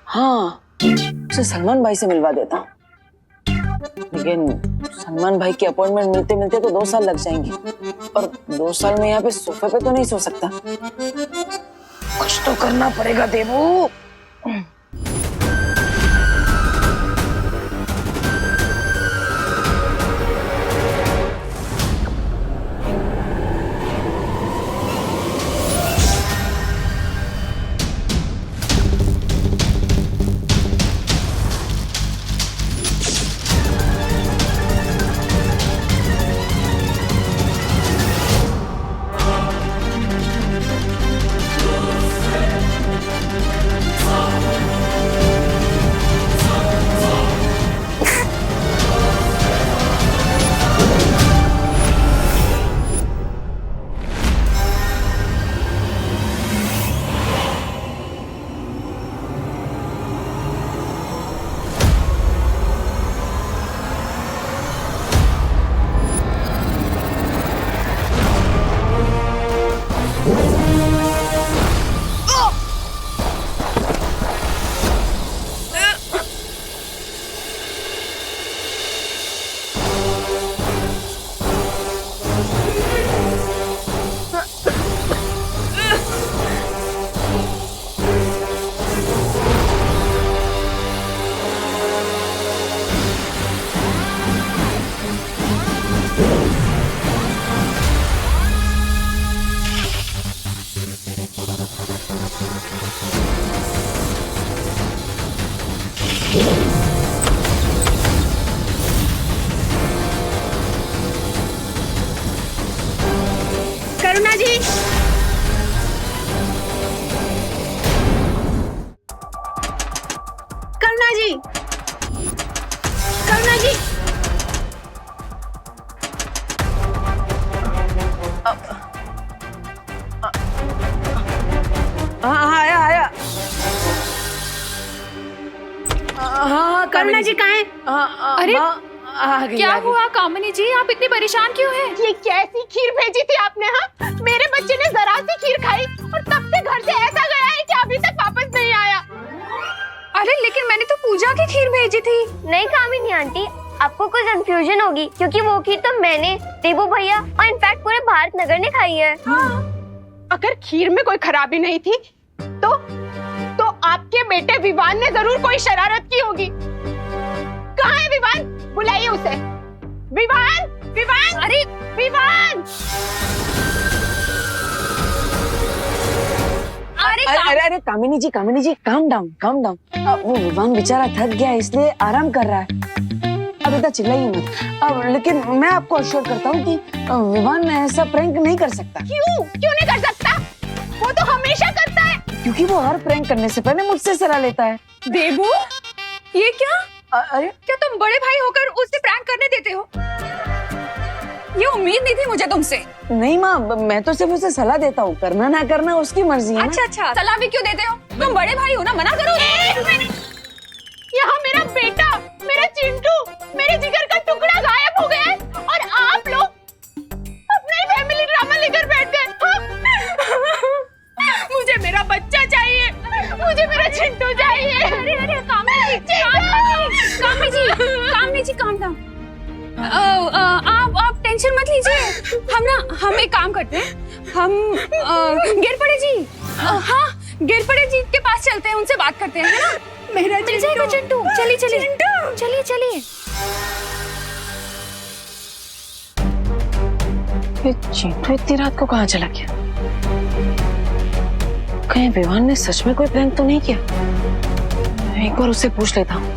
हाँ, उसे सलमान भाई से मिलवा देता हूं। लेकिन सलमान भाई की अपॉइंटमेंट मिलते मिलते तो 2 साल लग जाएंगे, और 2 साल में यहाँ पे सोफे पे तो नहीं सो सकता। कुछ तो करना पड़ेगा देवू। करुणा जी, करुणा जी, करुणा जी। आया आया। हाँ, करुणा जी कहाँ हैं? अरे क्या आ गई। हुआ कामिनी जी, आप इतनी परेशान क्यों हैं? ये कैसी खीर भेजी थी आपने? हाँ, मेरे बच्चे ने जरा सी खीर खाई और तब से घर से ऐसा गया है कि अभी तक वापस नहीं आया। अरे लेकिन मैंने तो पूजा की खीर भेजी थी। नहीं कामिनी आंटी, आपको कोई कंफ्यूजन होगी, क्योंकि वो खीर तो मैंने, देवू भैया और इनफैक्ट पूरे भारत नगर ने खाई है। अगर खीर में कोई खराबी नहीं थी तो आपके बेटे विवान ने जरूर कोई शरारत की होगी। कहाँ है विवान? बुलाइए उसे। विवान, विवान, अरे विवान! अरे कामिनी जी, काम डाउन, काम डाउन। वो विवान बेचारा थक गया इसलिए आराम कर रहा है। अब इतना चिल्लाइए मत। अब लेकिन मैं आपको अश्योर करता हूँ कि विवान ऐसा प्रैंक नहीं कर सकता। क्यों नहीं कर सकता? वो तो हमेशा करता है। क्योंकि वो हर प्रैंक करने से पहले मुझसे सलाह लेता है। देबू, ये क्या? अरे क्या तुम बड़े भाई होकर उससे प्रैंक करने देते हो? ये उम्मीद नहीं थी मुझे तुमसे। नहीं माँ, मैं तो सिर्फ उसे सलाह देता हूँ, करना ना करना उसकी मर्जी है। अच्छा, सलाह भी क्यों देते हो? तुम बड़े भाई हो ना, मना करो। यहाँ मेरा बेटा, मेरा चिंटू, मेरे जिगर का टुकड़ा गायब हो गया है और आप लोग अपना ही फैमिली ड्रामा लेकर बैठ गए। मुझे मेरा बच्चा चाहिए, मुझे मेरा चिंटू चाहिए। अरे कामिनी जी, काम डाउन। आप टेंशन मत लीजिए। हम एक काम करते हैं, हम गिरपड़े जी, हाँ गिरपड़े जी के पास चलते हैं, उनसे बात करते हैं, है ना? मेरा मिल जाएगा चिंटू। चलिए। चिंटू इतनी रात को कहाँ चला गया? कहीं विवान ने सच में कोई प्रैंक तो नहीं किया? एक बार उससे पूछ लेता हूँ।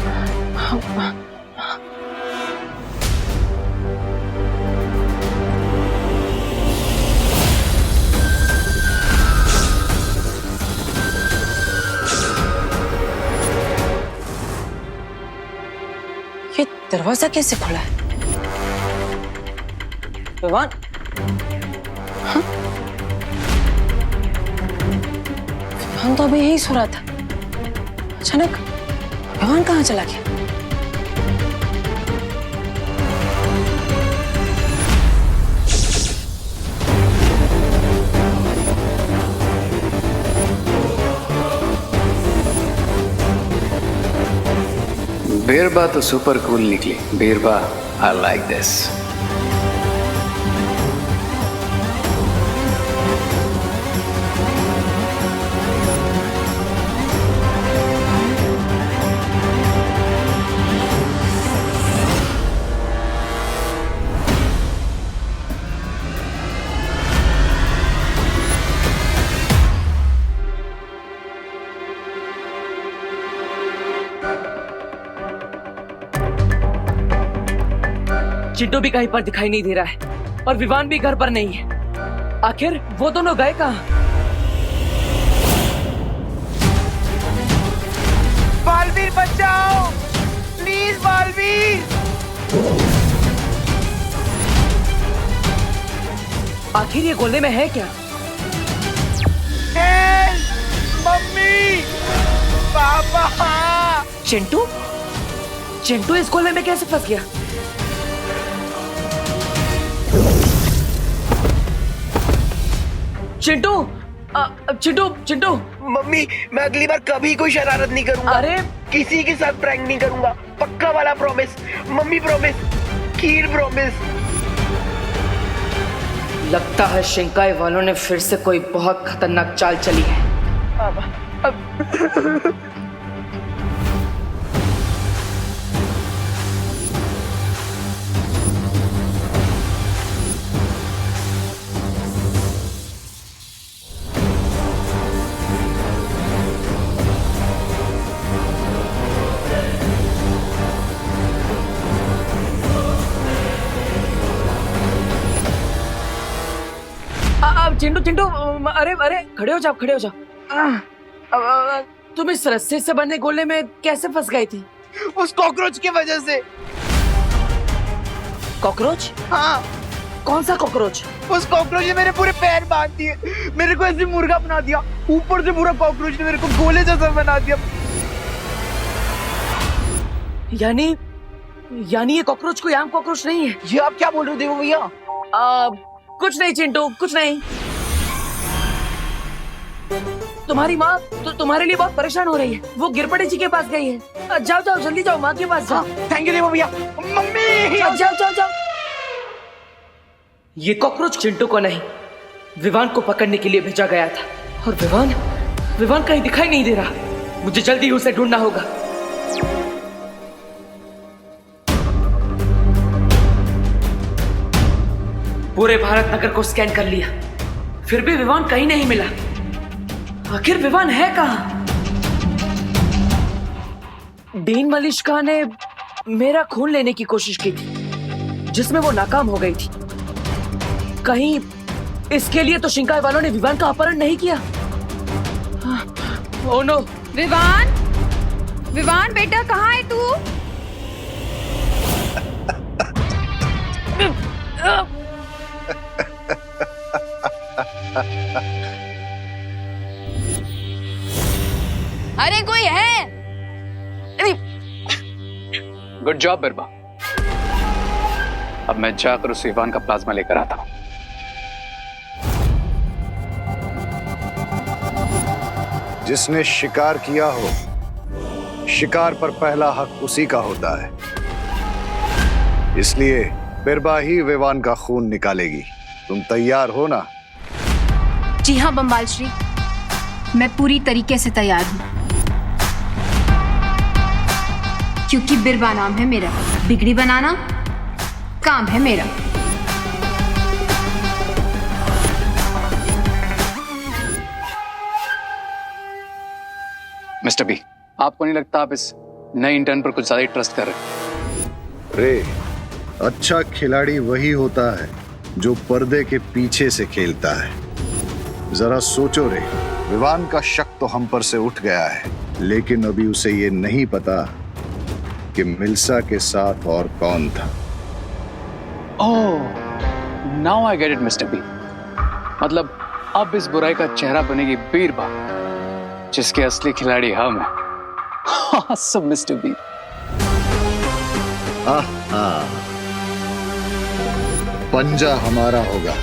दरवाजा कैसे खुला है? विवान? हाँ? विवान तो अभी यही सो रहा था, अचानक विवान कहाँ चला गया? बीरबा तो सुपर कूल निकली। बीरबा, आई लाइक दिस। चिंटू भी कहीं पर दिखाई नहीं दे रहा है और विवान भी घर पर नहीं है। आखिर वो दोनों गए कहाँ? बालवीर बचाओ, प्लीज बालवीर। आखिर ये गोले में है क्या? मम्मी, पापा। चिंटू? चिंटू इस गोले में कैसे फंस गया? चिंटू, चिंटू, चिंटू। मम्मी, मैं अगली बार कभी कोई शरारत नहीं करूंगा। अरे किसी के साथ प्रैंक नहीं करूंगा, पक्का वाला प्रॉमिस। मम्मी प्रॉमिस, खीर प्रॉमिस। लगता है शिंकाई वालों ने फिर से कोई बहुत खतरनाक चाल चली है। चिंटू, चिंटू, अरे अरे खड़े हो जाओ, खड़े हो जाओ। तुम इस रस्से से बने गोले में कैसे फंस गई थी? उस कॉकरोच की वजह से। कॉकरोच? हाँ। कौन सा कॉकरोच? उस कॉकरोच ने मेरे पूरे पैर बांध दिए, मेरे को ऐसे मुर्गा बना दिया, ऊपर से पूरा कॉकरोच ने मेरे को गोले जैसा बना दिया। यानी ये कॉकरोच कोई आम कॉकरोच नहीं है। ये आप क्या बोल रहे हो देवो भैया? कुछ नहीं चिंटू, कुछ नहीं। तुम्हारी माँ तो तुम्हारे लिए बहुत परेशान हो रही है। वो गिरपड़े जी के पास गई है। जाओ जाओ, जल्दी जाओ, माँ के पास जाओ। थैंक यू देवो भैया। मम्मी, जाओ जाओ जाओ जाओ। ये कॉकरोच चिंटू को नहीं, विवान को पकड़ने के लिए भेजा गया था। और विवान कहीं दिखाई नहीं दे रहा। मुझे जल्दी उसे ढूंढना होगा। पूरे भारत नगर को स्कैन कर लिया, फिर भी विवान कहीं नहीं मिला। आखिर विवान है कहाँ? डीन मलिश्का ने मेरा खून लेने की कोशिश की थी, जिसमें वो नाकाम हो गई थी। कहीं इसके लिए तो शिंकाई वालों ने विवान का अपहरण नहीं किया? Oh no. विवान बेटा, कहाँ है तू? अरे कोई है? Good job Birba. अब मैं जाकर उस विवान का प्लाज्मा लेकर आता हूं। जिसने शिकार किया हो, शिकार पर पहला हक उसी का होता है। इसलिए बिरबा ही विवान का खून निकालेगी। तुम तैयार हो ना? जी हाँ बम्बाल श्री, मैं पूरी तरीके से तैयार हूँ। क्योंकि बिरबा नाम है मेरा, बिगड़ी बनाना काम है मेरा। मिस्टर बी, आपको नहीं लगता आप इस नए इंटर्न पर कुछ ज्यादा ही ट्रस्ट कर रहे हैं? रे, अच्छा खिलाड़ी वही होता है जो पर्दे के पीछे से खेलता है। जरा सोचो रे, विवान का शक तो हम पर से उठ गया है, लेकिन अभी उसे ये नहीं पता कि कि मिल्सा के साथ और कौन था। Oh, now I get it mister B. मतलब अब इस बुराई का चेहरा बनेगी बीरबा, जिसके असली खिलाड़ी हम हैं। Awesome, mister B. पंजा हमारा होगा,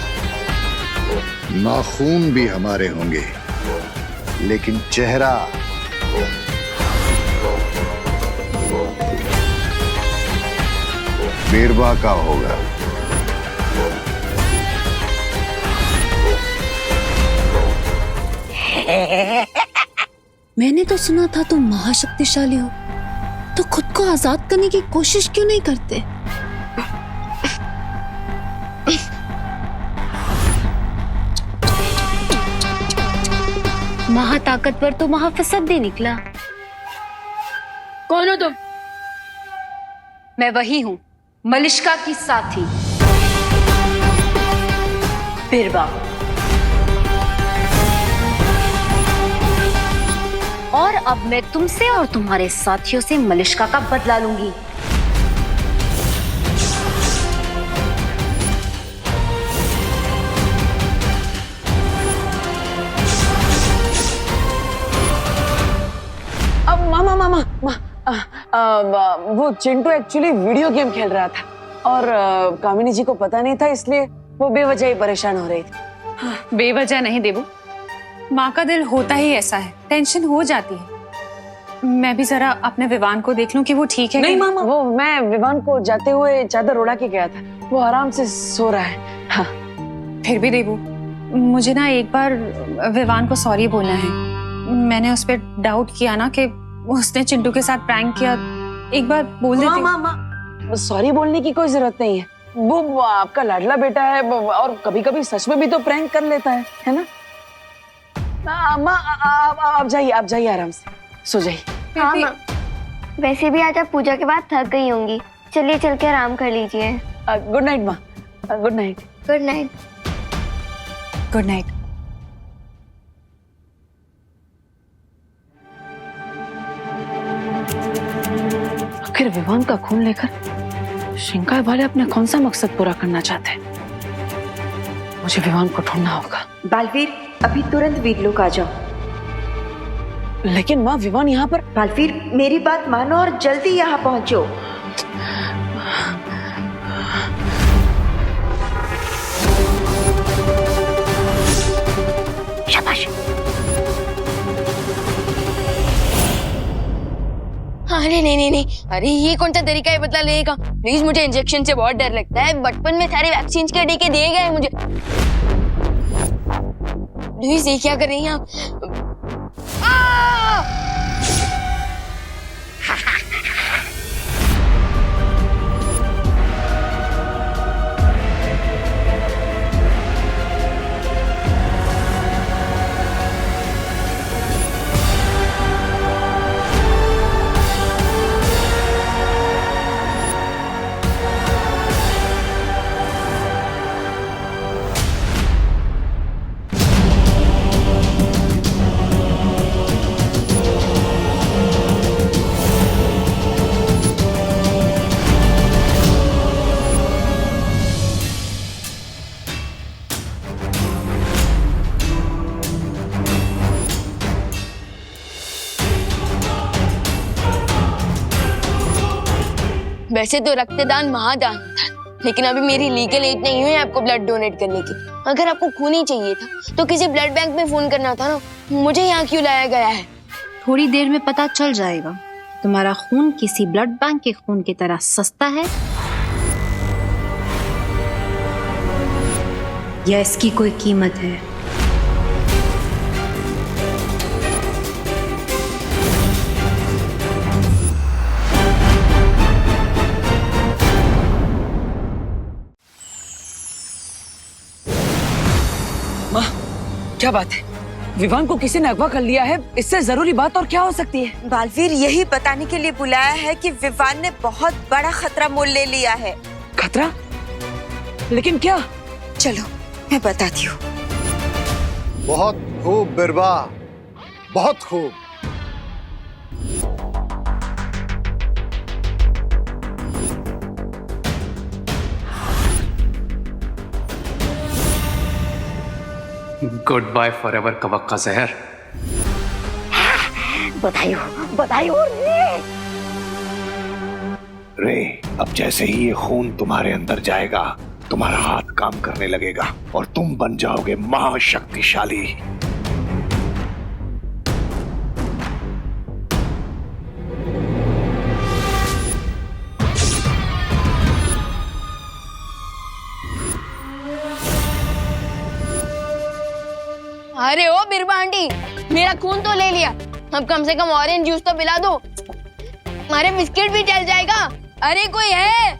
नाखून भी हमारे होंगे, लेकिन चेहरा बीरबा का होगा। मैंने तो सुना था तुम महाशक्तिशाली हो, तो खुद को आजाद करने की कोशिश क्यों नहीं करते? महाताकतवर तो महाफसद निकला। कौन हो तुम? मैं वही हूँ, मलिश्का की साथी बिरबा। और अब मैं तुमसे और तुम्हारे साथियों से मलिश्का का बदला लूंगी। अब मामा वो चिंटू एक्चुअली वीडियो गेम खेल रहा था और कामिनी जी को पता नहीं था, इसलिए वो बेवजह ही परेशान हो रही थी। बेवजह नहीं देबू, माँ का दिल होता ही ऐसा है, टेंशन हो जाती है। मैं भी जरा अपने विवान को देख लूं कि वो ठीक है। नहीं मामा, वो मैं विवान को जाते हुए चादर उड़ा के गया था, वो आराम से सो रहा है। हाँ। फिर भी देबू, मुझे ना एक बार विवान को सॉरी बोलना है। मैंने उस पर डाउट किया ना कि उसने चिंटू के साथ प्रैंक किया। एक बार बोल देती। मामा, सॉरी बोलने की कोई जरूरत नहीं है, वो आपका लाडला बेटा है और कभी कभी सच में भी तो प्रैंक कर लेता है ना? आप जाइए आराम से सो जाइए। हाँ माँ, वैसे भी आज आप पूजा के बाद थक गई होंगी, चलिए चल के आराम कर लीजिए। गुड नाइट माँ। Good night. Good night. Good night. आखिर विवान का खून लेकर शिंकाई वाले अपने कौन सा मकसद पूरा करना चाहते हैं? मुझे विवान को ढूंढना होगा। बालवीर, अभी तुरंत वीरलोक आ जाओ। लेकिन माँ, विवान यहाँ पर। बालवीर, मेरी बात मानो और जल्दी यहाँ पहुंचो। शाबाश। अरे नहीं, अरे ये कौन सा तरीका है बदला लेने का? प्लीज, मुझे इंजेक्शन से बहुत डर लगता है। बचपन में सारे वैक्सीन के टीके दिए गए मुझे। प्लीज, ये क्या कर रही हैं आप? वैसे तो रक्तदान महादान था, लेकिन अभी मेरी लीगल एज नहीं हुई आपको ब्लड डोनेट करने की। अगर आपको खून ही चाहिए था तो किसी ब्लड बैंक में फोन करना था ना। मुझे यहाँ क्यों लाया गया है? थोड़ी देर में पता चल जाएगा तुम्हारा खून किसी ब्लड बैंक के खून की तरह सस्ता है या इसकी कोई कीमत है। माँ, क्या बात है? विवान को किसी ने अगवा कर लिया है, इससे जरूरी बात और क्या हो सकती है? बालवीर यही बताने के लिए बुलाया है कि विवान ने बहुत बड़ा खतरा मोल ले लिया है। खतरा? लेकिन क्या? चलो मैं बताती हूँ। बहुत खूब बिरबा, बहुत खूब। गुड बाय फॉरएवर कवक का जहर। बधाई हो रे। रे, अब जैसे ही ये खून तुम्हारे अंदर जाएगा, तुम्हारा हाथ काम करने लगेगा और तुम बन जाओगे महाशक्तिशाली। अरे ओ बिरबा आंटी, मेरा खून तो ले लिया, अब कम से कम ऑरेंज जूस तो पिला दो, हमारे बिस्किट भी चल जाएगा। अरे कोई है?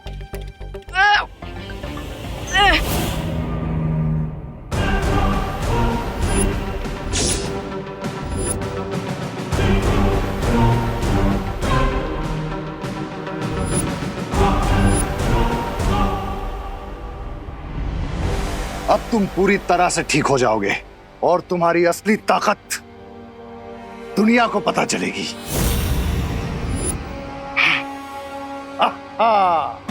अब तुम पूरी तरह से ठीक हो जाओगे और तुम्हारी असली ताकत दुनिया को पता चलेगी। आहा!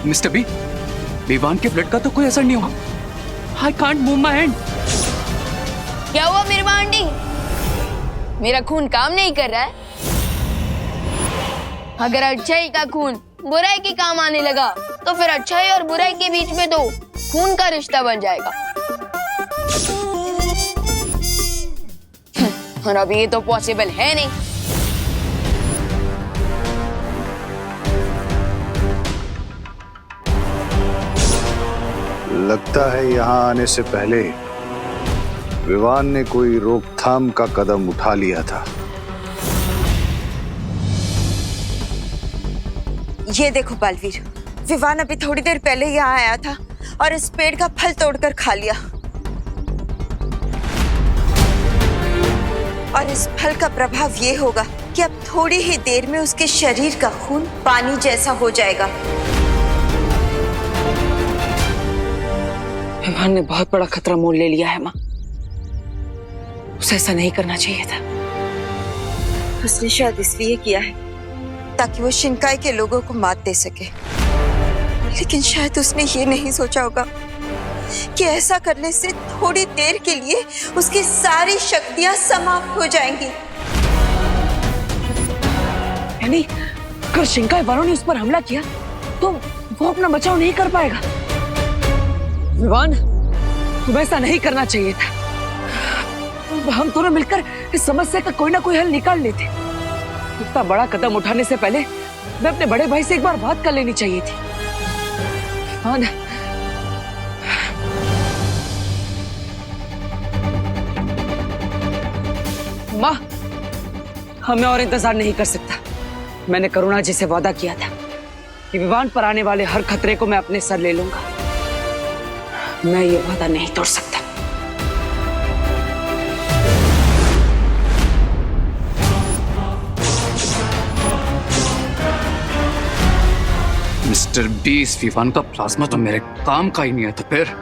मिस्टर बी, विवान के ब्लड का तो कोई असर नहीं हुआ। I can't move my hand. क्या हुआ बिरबा आंटी? मेरा खून काम नहीं कर रहा है? अगर अच्छाई का खून बुराई के काम आने लगा तो फिर अच्छाई और बुराई के बीच में तो खून का रिश्ता बन जाएगा। और अब ये तो पॉसिबल है नहीं। लगता है यहाँ आने से पहले विवान ने कोई रोकथाम का कदम उठा लिया था। ये देखो बालवीर, विवान अभी थोड़ी देर पहले यहाँ आया था और इस पेड़ का फल तोड़कर खा लिया, और इस फल का प्रभाव ये होगा कि अब थोड़ी ही देर में उसके शरीर का खून पानी जैसा हो जाएगा। विवान ने बहुत बड़ा खतरा मोल ले लिया है माँ, उसे ऐसा नहीं करना चाहिए था। उसने शायद इसलिए किया है ताकि वो शिनकाई के लोगों को मात दे सके, लेकिन शायद उसने ये नहीं सोचा होगा कि ऐसा करने से थोड़ी देर के लिए उसकी सारी शक्तियां समाप्त हो जाएंगी। यानी अगर शिनकाई वालों ने उस पर हमला किया तो वो अपना बचाव नहीं कर पाएगा। विवान, तुम्हें ऐसा नहीं करना चाहिए था। हम दोनों मिलकर इस समस्या का कोई ना कोई हल निकाल लेते। इतना बड़ा कदम उठाने से पहले मैं अपने बड़े भाई से एक बार बात कर लेनी चाहिए थी। विवान, माँ, हमें और इंतजार नहीं कर सकता। मैंने करुणा जी से वादा किया था कि विवान पर आने वाले हर खतरे को मैं अपने सर ले लूंगा। मैं ये वादा नहीं तोड़ सकता। मिस्टर बी, इस विवान का प्लाज्मा तो मेरे काम का ही नहीं है, तो फिर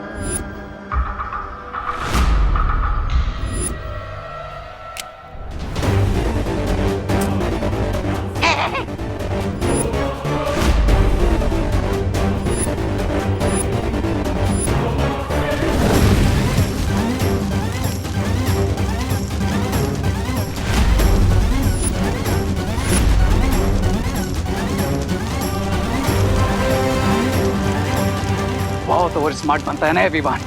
बहुत ओवर स्मार्ट बनता है ना ये Vivaan.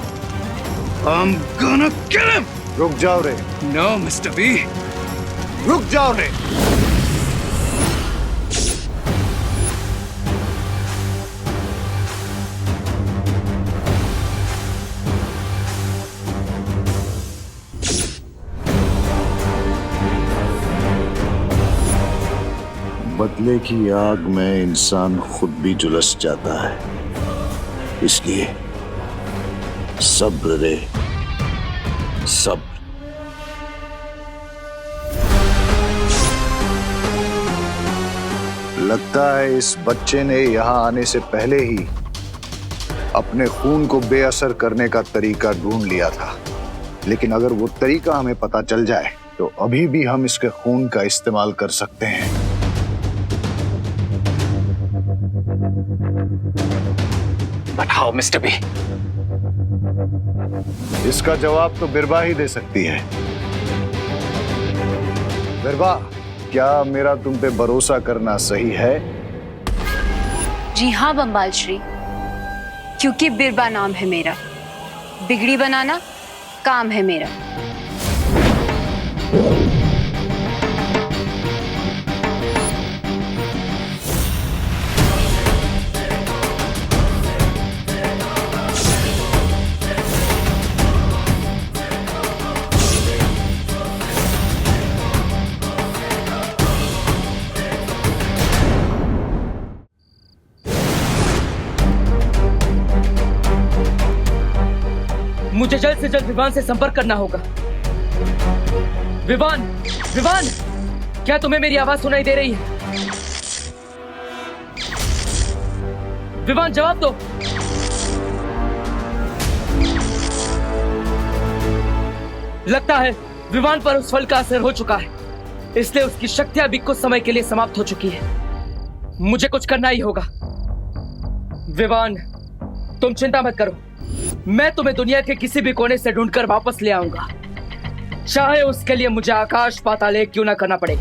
I'm gonna kill him! रुक जाओ रे। No, Mr. B. रुक जाओ रे। बदले की आग में इंसान खुद भी झुलस जाता है, इसलिए सब्र रे। सब्र। लगता है इस बच्चे ने यहाँ आने से पहले ही अपने खून को बेअसर करने का तरीका ढूंढ लिया था, लेकिन अगर वो तरीका हमें पता चल जाए तो अभी भी हम इसके खून का इस्तेमाल कर सकते हैं। बताओ मिस्टर बी। इसका जवाब तो बिरबा ही दे सकती है। बिरबा, क्या मेरा तुम पे भरोसा करना सही है? जी हाँ बम्बाल श्री, क्योंकि बिरबा नाम है मेरा, बिगड़ी बनाना काम है मेरा। मुझे जल्द से जल्द विवान से संपर्क करना होगा। विवान, विवान, क्या तुम्हें मेरी आवाज सुनाई दे रही है? विवान, जवाब दो। लगता है विवान पर उस फल का असर हो चुका है, इसलिए उसकी शक्तियां भी कुछ समय के लिए समाप्त हो चुकी है। मुझे कुछ करना ही होगा। विवान, तुम चिंता मत करो, मैं तुम्हें दुनिया के किसी भी कोने से ढूंढकर वापस ले आऊंगा, चाहे उसके लिए मुझे आकाश पाताल एक क्यों ना करना पड़े।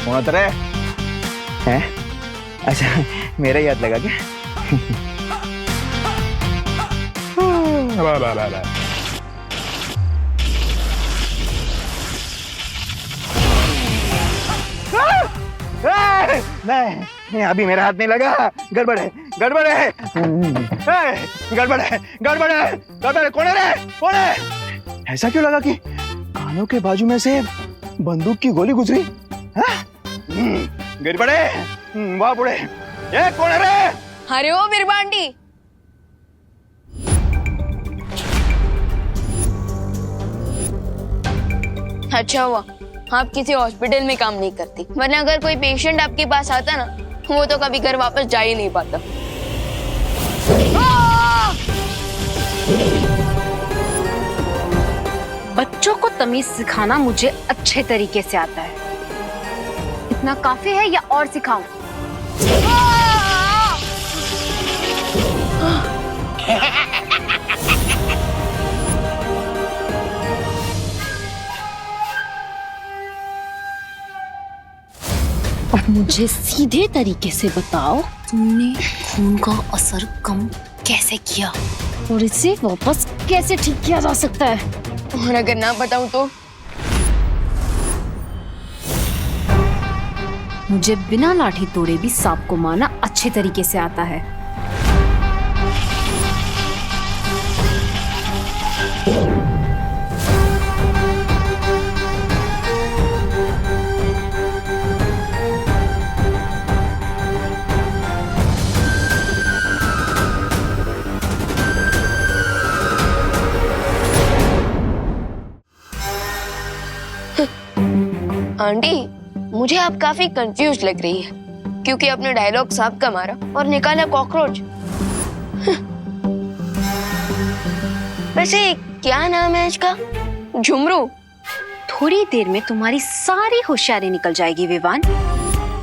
कौन रे? हैं? अच्छा, मेरा याद लगा क्या? नहीं, अभी मेरा हाथ नहीं लगा। गड़बड़ है, गड़बड़ है, गड़बड़ है, गड़बड़ है, गड़बड़ है। कौन है रे? कौन है? ऐसा क्यों लगा कि कानों के बाजू में से बंदूक की गोली गुजरी? गड़बड़ है। वाह बुढ़े, ये कौन है रे? अरे ओ बिरबांडी, अच्छा हुआ आप किसी हॉस्पिटल में काम नहीं करती, वरना अगर कोई पेशेंट आपके पास आता ना, वो तो कभी घर वापस जा ही नहीं पाता। बच्चों को तमीज सिखाना मुझे अच्छे तरीके से आता है। इतना काफी है या और सिखाऊं? अब मुझे सीधे तरीके से बताओ, तुमने खून का असर कम कैसे किया और इसे वापस कैसे ठीक किया जा सकता है? और अगर ना बताऊं तो? मुझे बिना लाठी तोड़े भी सांप को मारना अच्छे तरीके से आता है। आंटी, मुझे आप काफी कंफ्यूज लग रही है, क्योंकि आपने डायलॉग सांप का मारा और निकाला कॉकरोच। वैसे क्या नाम है इसका? झुमरू। थोड़ी देर में तुम्हारी सारी होशियारी निकल जाएगी विवान,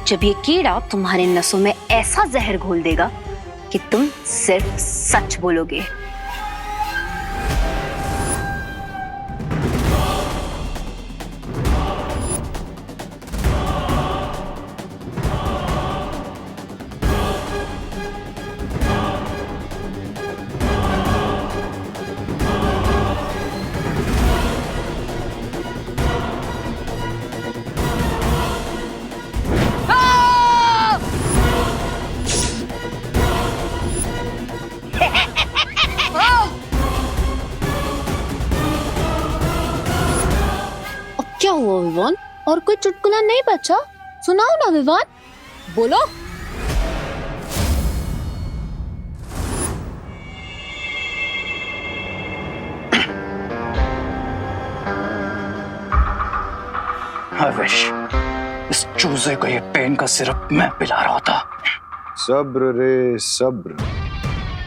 जब ये कीड़ा तुम्हारे नसों में ऐसा जहर घोल देगा कि तुम सिर्फ सच बोलोगे। चुटकुला नहीं बचा, सुनाओ ना विवान। बोलो। I wish इस चूजे को ये पेन का सिरप मैं पिला रहा था। सब्र रे सब्र,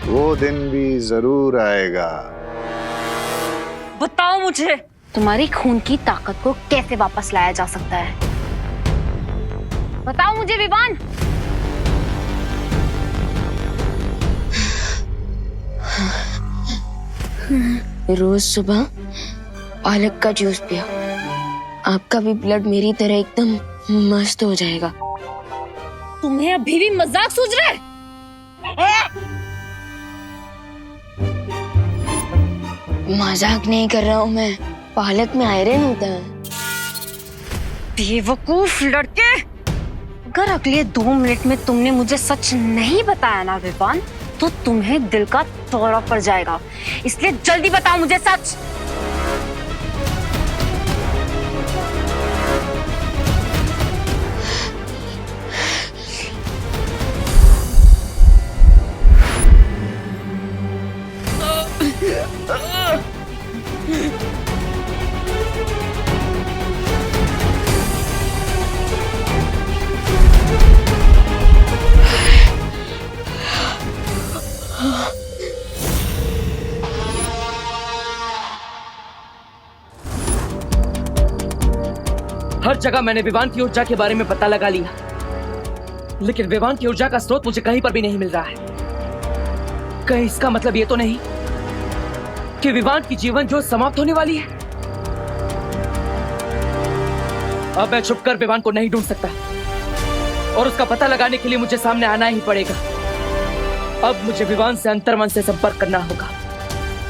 वो दिन भी जरूर आएगा। बताओ मुझे, तुम्हारी खून की ताकत को कैसे वापस लाया जा सकता है? बताओ मुझे विवान। रोज सुबह पालक का जूस पिया, आपका भी ब्लड मेरी तरह एकदम मस्त हो जाएगा। तुम्हें अभी भी मजाक सूझ रहा है? मजाक नहीं कर रहा हूँ मैं, पालक में आयरन होता है। बेवकूफ लड़के, अगर अगले 2 मिनट में तुमने मुझे सच नहीं बताया ना विवान, तो तुम्हें दिल का दौरा पड़ जाएगा। इसलिए जल्दी बताओ मुझे सच। हर जगह मैंने विवान की ऊर्जा के बारे में पता लगा लिया, लेकिन विवान की ऊर्जा का स्रोत मुझे कहीं पर भी नहीं मिल रहा है। कहीं इसका मतलब ये तो नहीं कि विवान की जीवन ज्योत समाप्त होने वाली है? अब मैं छुपकर विवान को नहीं ढूंढ सकता और उसका पता लगाने के लिए मुझे सामने आना ही पड़ेगा। अब मुझे विवान से अंतर्मन से संपर्क करना होगा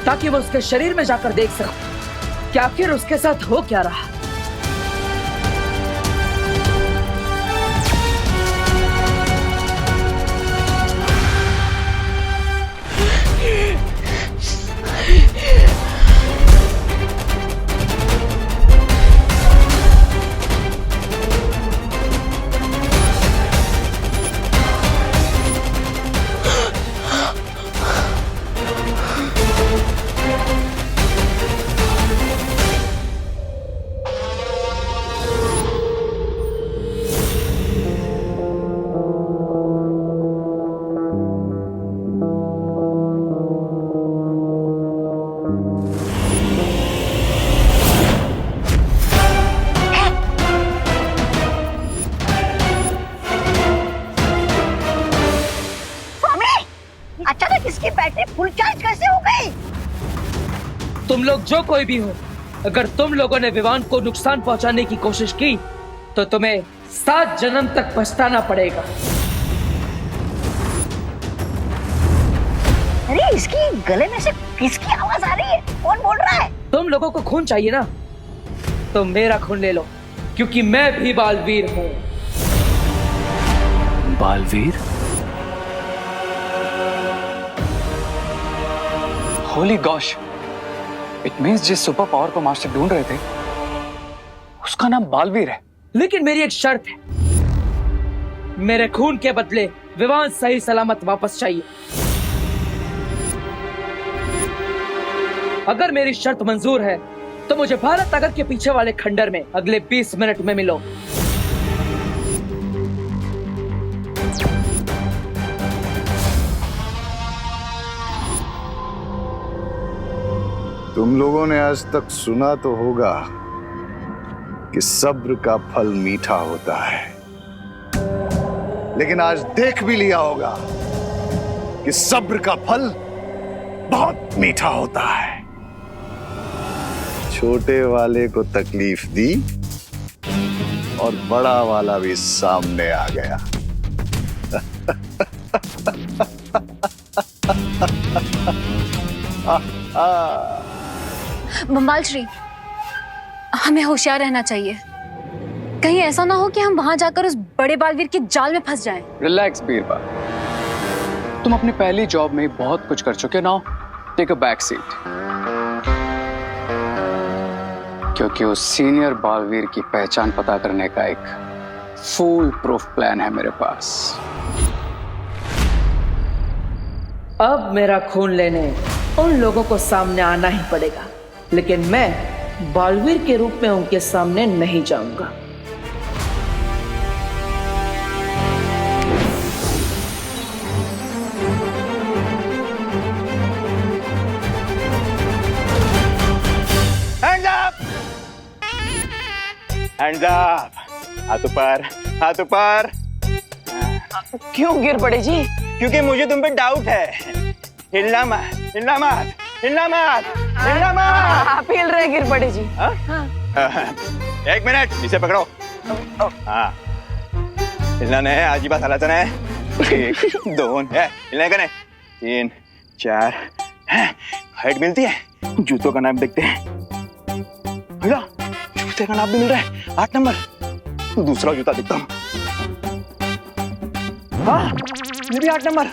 ताकि मैं उसके शरीर में जाकर देख सकूं कि आखिर उसके साथ हो क्या रहा। अचानक इसकी बैटरी फुल चार्ज कैसे हो गई? तुम लोग जो कोई भी हो, अगर तुम लोगों ने विवान को नुकसान पहुंचाने की कोशिश की तो तुम्हें 7 जन्म तक पछताना पड़ेगा। अरे इसकी गले में से किसकी आवाज आ रही है? कौन बोल रहा है? तुम लोगों को खून चाहिए ना, तो मेरा खून ले लो, क्योंकि मैं भी बालवीर हूँ। Baalveer? Holi gosh, it means जिस सुपर पावर को मास्टर ढूंढ रहे थे उसका नाम बालवीर है। लेकिन मेरी एक शर्त है, मेरे खून के बदले विवान सही सलामत वापस चाहिए। अगर मेरी शर्त मंजूर है तो मुझे भारत नगर के पीछे वाले खंडर में अगले 20 मिनट में मिलो। तुम लोगों ने आज तक सुना तो होगा कि सब्र का फल मीठा होता है, लेकिन आज देख भी लिया होगा कि सब्र का फल बहुत मीठा होता है। छोटे वाले को तकलीफ दी और बड़ा वाला भी सामने आ गया। बम्बाल श्री, हमें होशियार रहना चाहिए। कहीं ऐसा ना हो कि हम वहां जाकर उस बड़े बालवीर के जाल में फंस जाएं। रिलैक्स बीरबल, तुम अपनी पहली जॉब में बहुत कुछ कर चुके। Now take a back seat. क्योंकि उस सीनियर बालवीर की पहचान पता करने का एक फुल प्रूफ प्लान है मेरे पास। अब मेरा खून लेने उन लोगों को सामने आना ही पड़ेगा, लेकिन मैं बालवीर के रूप में उनके सामने नहीं जाऊंगा। Hands up! हाथ ऊपर, हाथ ऊपर। क्यों गिर पड़े जी? क्योंकि मुझे तुम पे डाउट है। हिलना मत, हिलना मत, हिलना मत, हिलना मत। आप हिल रहे गिर पड़े जी। एक मिनट, इसे पकड़ो। हाँ, हिलना नहीं है, आज ही बात हालत है। 1 2 है, हिलने का नहीं। 3 4 हाइट मिलती है। जूतों का नाम देखते हैं। भैया, जूते का नाम भी मिल रहा है। 8 नंबर। दूसरा जूता देखता हूँ। हाँ, ये भी 8 नंबर।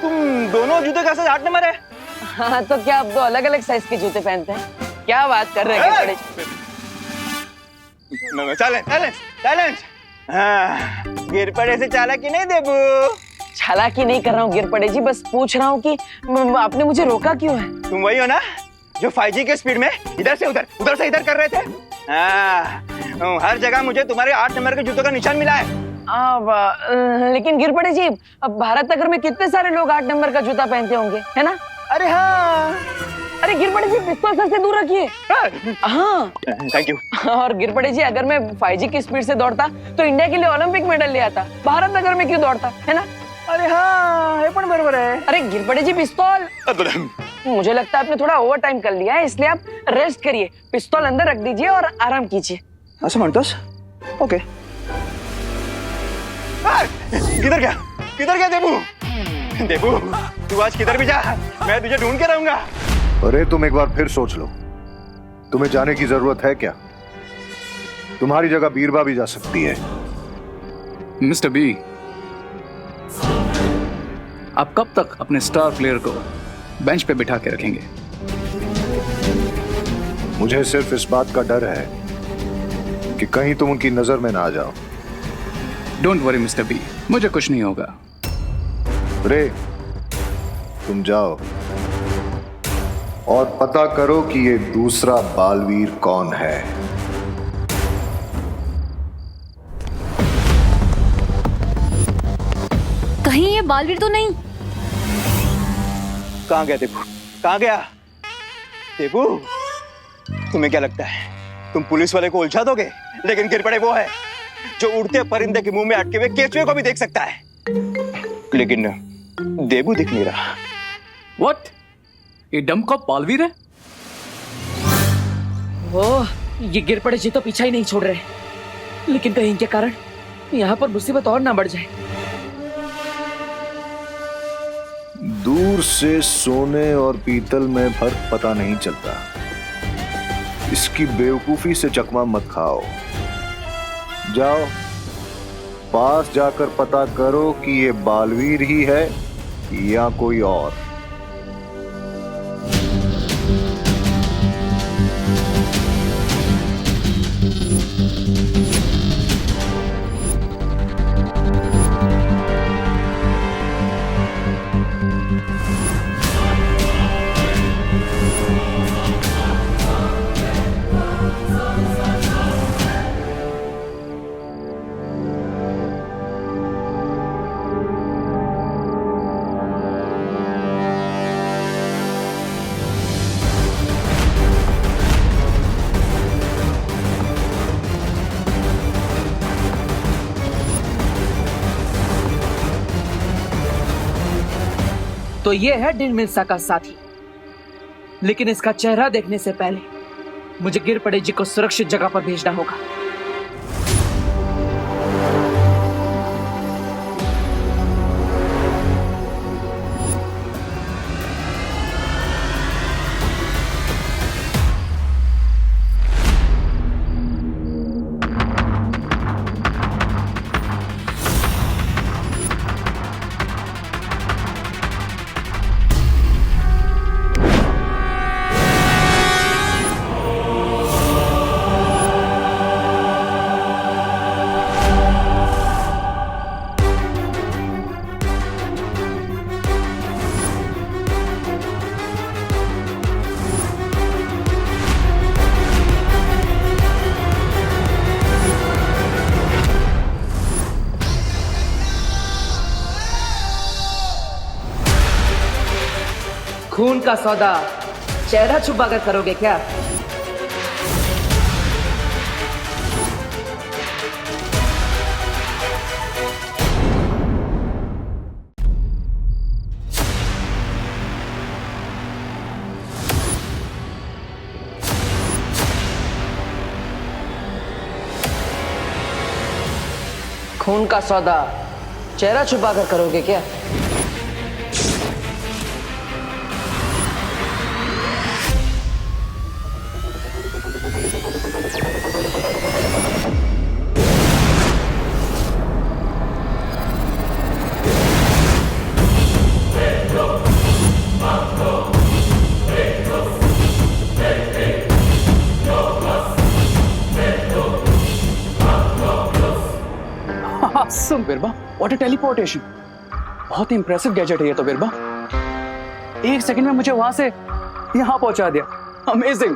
तुम दोनों जूते का साइज 8 नंबर है। हाँ, तो क्या आप 2 अलग-अलग साइज के जूते पहनते हैं? क्या बात कर रहे हैं? साइलेंस। हाँ, गिर पड़े से चालाकी नहीं देबू। चालाकी नहीं कर रहा हूँ गिर पड़े जी, बस पूछ रहा हूँ कि आपने मुझे रोका क्यों है? तुम वही हो ना जो 5G के स्पीड में इधर से उधर, उधर से इधर कर रहे थे? हाँ, हर जगह मुझे तुम्हारे 8 नंबर के जूतों का निशान मिला है। लेकिन गिर पड़े जी, अब भारत नगर में कितने सारे लोग 8 नंबर का जूता पहनते होंगे, है ना? अरे हाँ। अरे गिर पड़े जी, पिस्तौल सर से दूर रखिए। हाँ, थैंक यू। और गिर पड़े जी, अगर मैं 5G की स्पीड से दौड़ता तो इंडिया के लिए ओलंपिक मेडल ले आता। भारत नगर में क्यों दौड़ता, है ना? अरे हाँ, ये पण बरोबर है। अरे गिर पड़े जी, पिस्तौल। मुझे लगता है आपने थोड़ा ओवर टाइम कर लिया है, इसलिए आप रेस्ट करिए, पिस्तौल अंदर रख दीजिए और आराम कीजिए। ऐसा म्हणतोस? ओके। किधर गया देबू? तू आज किधर भी जा, मैं तुझे ढूंढ के रहूंगा। अरे तुम एक बार फिर सोच लो, तुम्हें जाने की जरूरत है क्या? तुम्हारी जगह बीरबा भी जा सकती है। मिस्टर बी, आप कब तक अपने स्टार प्लेयर को बेंच पे बिठा के रखेंगे? मुझे सिर्फ इस बात का डर है कि कहीं तुम उनकी नजर में ना आ जाओ। डोंट वरी मिस्टर बी, मुझे कुछ नहीं होगा। रे, तुम जाओ और पता करो कि ये दूसरा बालवीर कौन है। कहीं ये बालवीर तो नहीं? कहां गया देबू? कहां गया देबू? तुम्हें क्या लगता है तुम पुलिस वाले को उलझा दोगे? लेकिन गिर पड़े वो है जो उड़ते परिंदे के मुंह में अटके हुए केचुए को भी देख सकता है। लेकिन देबू दिख नहीं रहा। What? ये डमकॉप बालवीर है? ओह, ये गिर पड़े जी तो पीछा ही नहीं छोड़ रहे, लेकिन कहीं के कारण यहाँ पर मुसीबत और ना बढ़ जाए। दूर से सोने और पीतल में फर्क पता नहीं चलता। इसकी बेवकूफी से चकमा मत खाओ। जाओ, पास जाकर पता करो कि ये बालवीर ही है या कोई और। तो ये है डिन मिल्सा का साथी, लेकिन इसका चेहरा देखने से पहले मुझे गिर पड़े जी को सुरक्षित जगह पर भेजना होगा। खून का सौदा चेहरा छुपा कर करोगे क्या? खून का सौदा चेहरा छुपा कर करोगे क्या? सुन बिरबा, व्हाट अ टेलीपोर्टेशन। बहुत इंप्रेसिव गैजेट है ये तो बिरबा। 1 सेकंड में मुझे वहां से यहां पहुंचा दिया। अमेजिंग।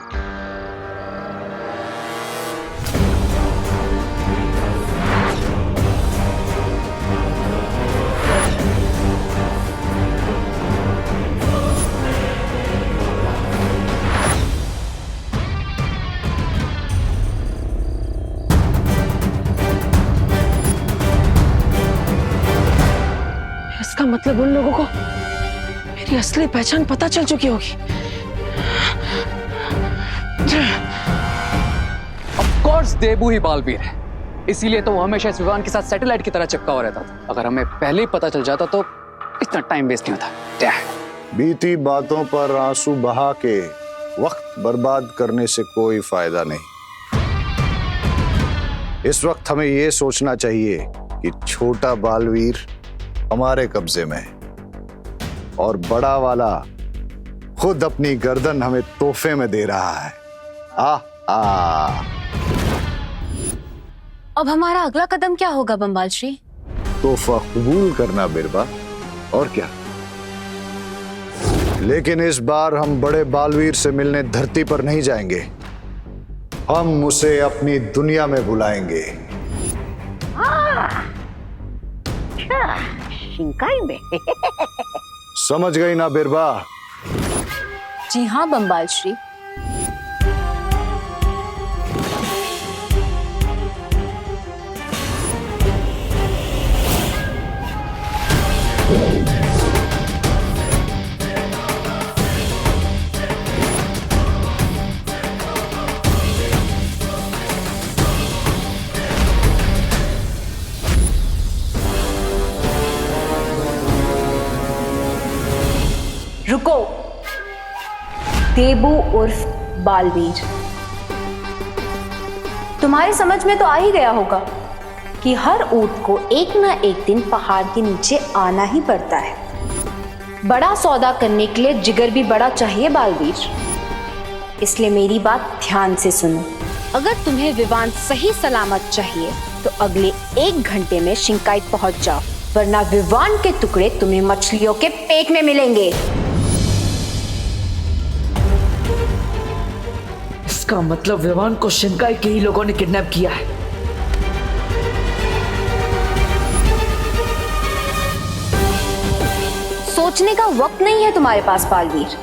इसका मतलब उन लोगों को मेरी असली पहचान पता चल चुकी होगी। ऑफ कोर्स देबू ही बालवीर है, इसीलिए तो वो हमेशा इस विमान के साथ सैटेलाइट की तरह चिपका हुआ रहता था। अगर हमें पहले ही पता चल जाता तो इतना टाइम वेस्ट नहीं होता। बीती बातों पर आंसू बहा के वक्त बर्बाद करने से कोई फायदा नहीं। इस वक्त हमें यह सोचना चाहिए कि छोटा बालवीर हमारे कब्जे में है और बड़ा वाला खुद अपनी गर्दन हमें तोहफे में दे रहा है। अब हमारा अगला कदम क्या होगा बम्बाल श्री? तोहफा कबूल करना बिरबा, और क्या। लेकिन इस बार हम बड़े बालवीर से मिलने धरती पर नहीं जाएंगे, हम उसे अपनी दुनिया में बुलाएंगे। शिंकाई में। समझ गई ना बिरबा? जी हाँ बम्बाल श्री। रुको, देबू उर्फ बालवीर, तुम्हारे समझ में तो आ ही गया होगा कि हर ऊंट को एक ना एक दिन पहाड़ के नीचे आना ही पड़ता है। बड़ा सौदा करने के लिए जिगर भी बड़ा चाहिए बालवीर, इसलिए मेरी बात ध्यान से सुनो। अगर तुम्हें विमान सही सलामत चाहिए तो अगले 1 घंटे में शिंकाई पहुंच जाओ, वरना विमान के टुकड़े तुम्हें मछलियों के पेट में मिलेंगे। इसका मतलब विमान को शिंकाई के ही लोगों ने किडनैप किया है। सोचने का वक्त नहीं है तुम्हारे पास बालवीर।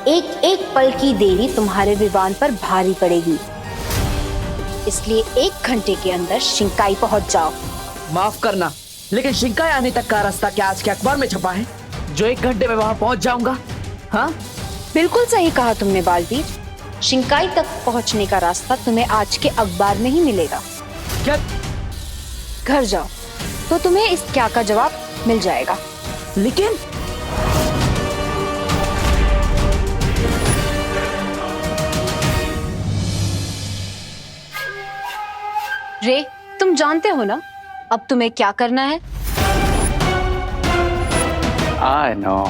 एक एक पल की देरी तुम्हारे विमान पर भारी पड़ेगी, इसलिए 1 घंटे के अंदर शिंकाई पहुंच जाओ। माफ करना, लेकिन शिंकाई आने तक का रास्ता क्या आज के अखबार में छपा है जो 1 घंटे में वहां पहुंच जाऊंगा? हाँ, बिल्कुल सही कहा तुमने बालवीर। शिंकाई तक पहुंचने का रास्ता तुम्हें आज के अखबार में ही मिलेगा। क्या? घर जाओ तो तुम्हें इस क्या का जवाब मिल जाएगा। लेकिन रे, तुम जानते हो ना अब तुम्हें क्या करना है? I know.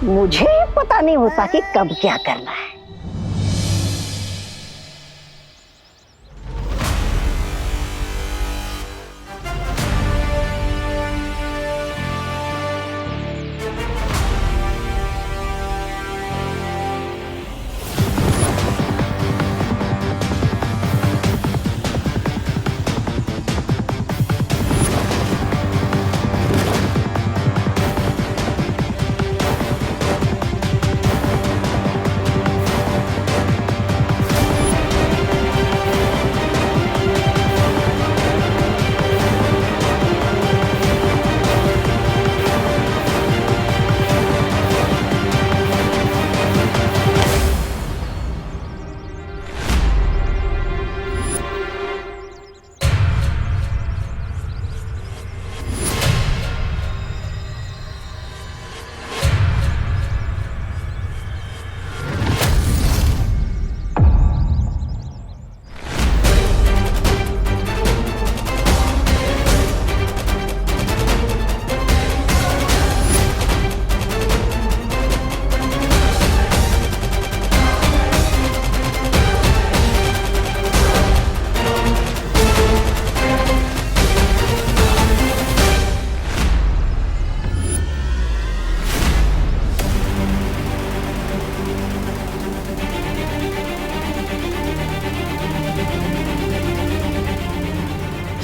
मुझे पता नहीं होता कि कब क्या करना है।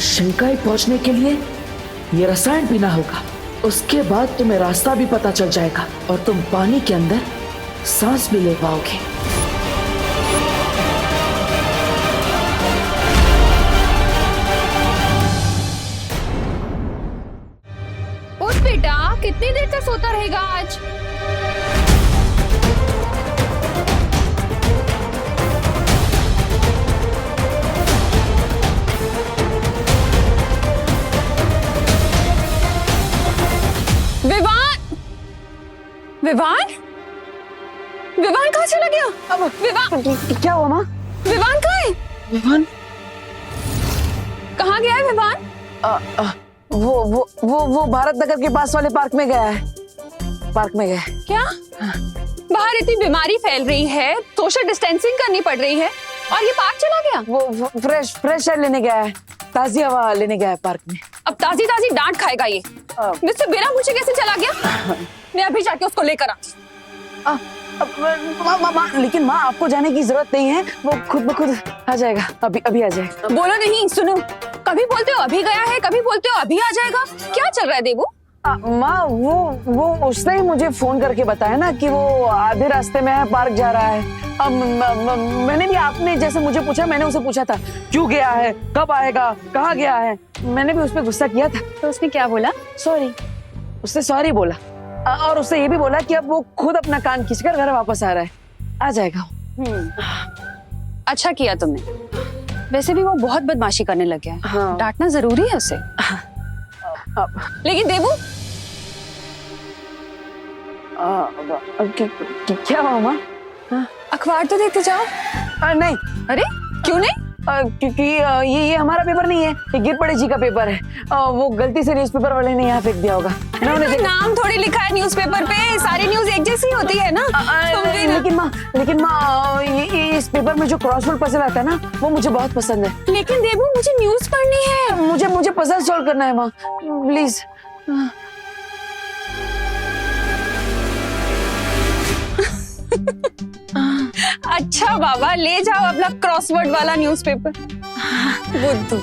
शिंकाई पहुंचने के लिए ये रसायन पीना होगा। उसके बाद तुम्हें रास्ता भी पता चल जाएगा और तुम पानी के अंदर सांस भी ले पाओगे। उठ बेटा, कितनी देर तक सोता रहेगा आज? विवान, विवान, विवान कहाँ चला गया? अब विवान, क्या हुआ माँ? विवान कहाँ है? विवान कहाँ गया है विवान? वो भारत नगर के पास वाले पार्क में गया है। पार्क में गया है। क्या? बाहर इतनी बीमारी फैल रही है, सोशल डिस्टेंसिंग करनी पड़ रही है और ये पार्क चला गया? वो फ्रेश एयर लेने गया है, ताजी हवा लेने गया है पार्क में। अब ताजी ताजी डांट खाएगा ये। मुझसे बिना पूछे कैसे चला गया? मैं अभी जाके उसको लेकर आती। लेकिन माँ, आपको जाने की जरूरत नहीं है, वो खुद ब खुद आ जाएगा। अभी आ जाएगा। बोलो नहीं, सुनो, कभी बोलते हो अभी गया है, कभी बोलते हो अभी आ जाएगा। क्या चल रहा है देबू? माँ, वो उसने ही मुझे फोन करके बताया ना कि वो आधे रास्ते में है, पार्क जा रहा है। अब मैंने भी, आपने जैसे मुझे पूछा, मैंने उसे पूछा था क्यों गया है, कब आएगा, कहाँ गया है। मैंने भी उस पर गुस्सा किया था। तो उसने क्या बोला? सॉरी। उसने सॉरी बोला और उससे ये भी बोला कि अब वो खुद अपना कान खींचकर घर वापस आ रहा है, आ जाएगा। अच्छा किया तुमने। वैसे भी वो बहुत बदमाशी करने लग गया है। हाँ। डांटना जरूरी है उसे। लेकिन देबू, क्या हुआ माँ? अखबार तो देखते जाओ। नहीं। अरे क्यों नहीं? क्योंकि ये हमारा पेपर नहीं है, ये गिरपड़े जी का पेपर है। वो गलती से न्यूज़पेपर वाले ने यहाँ फेंक दिया होगा। नाम थोड़ी लिखा है न्यूज़पेपर पे, सारी न्यूज़ एक जैसी होती है ना। लेकिन माँ, ये इस पेपर में जो क्रॉसवर्ड पजल आता है ना, वो मुझे बहुत पसंद है। लेकिन देबू, मुझे न्यूज़ पढ़नी है। मुझे पजल सॉल्व करना है माँ, प्लीज। अच्छा बाबा, ले जाओ अपना क्रॉसवर्ड वाला न्यूज़पेपर। बुद्धू।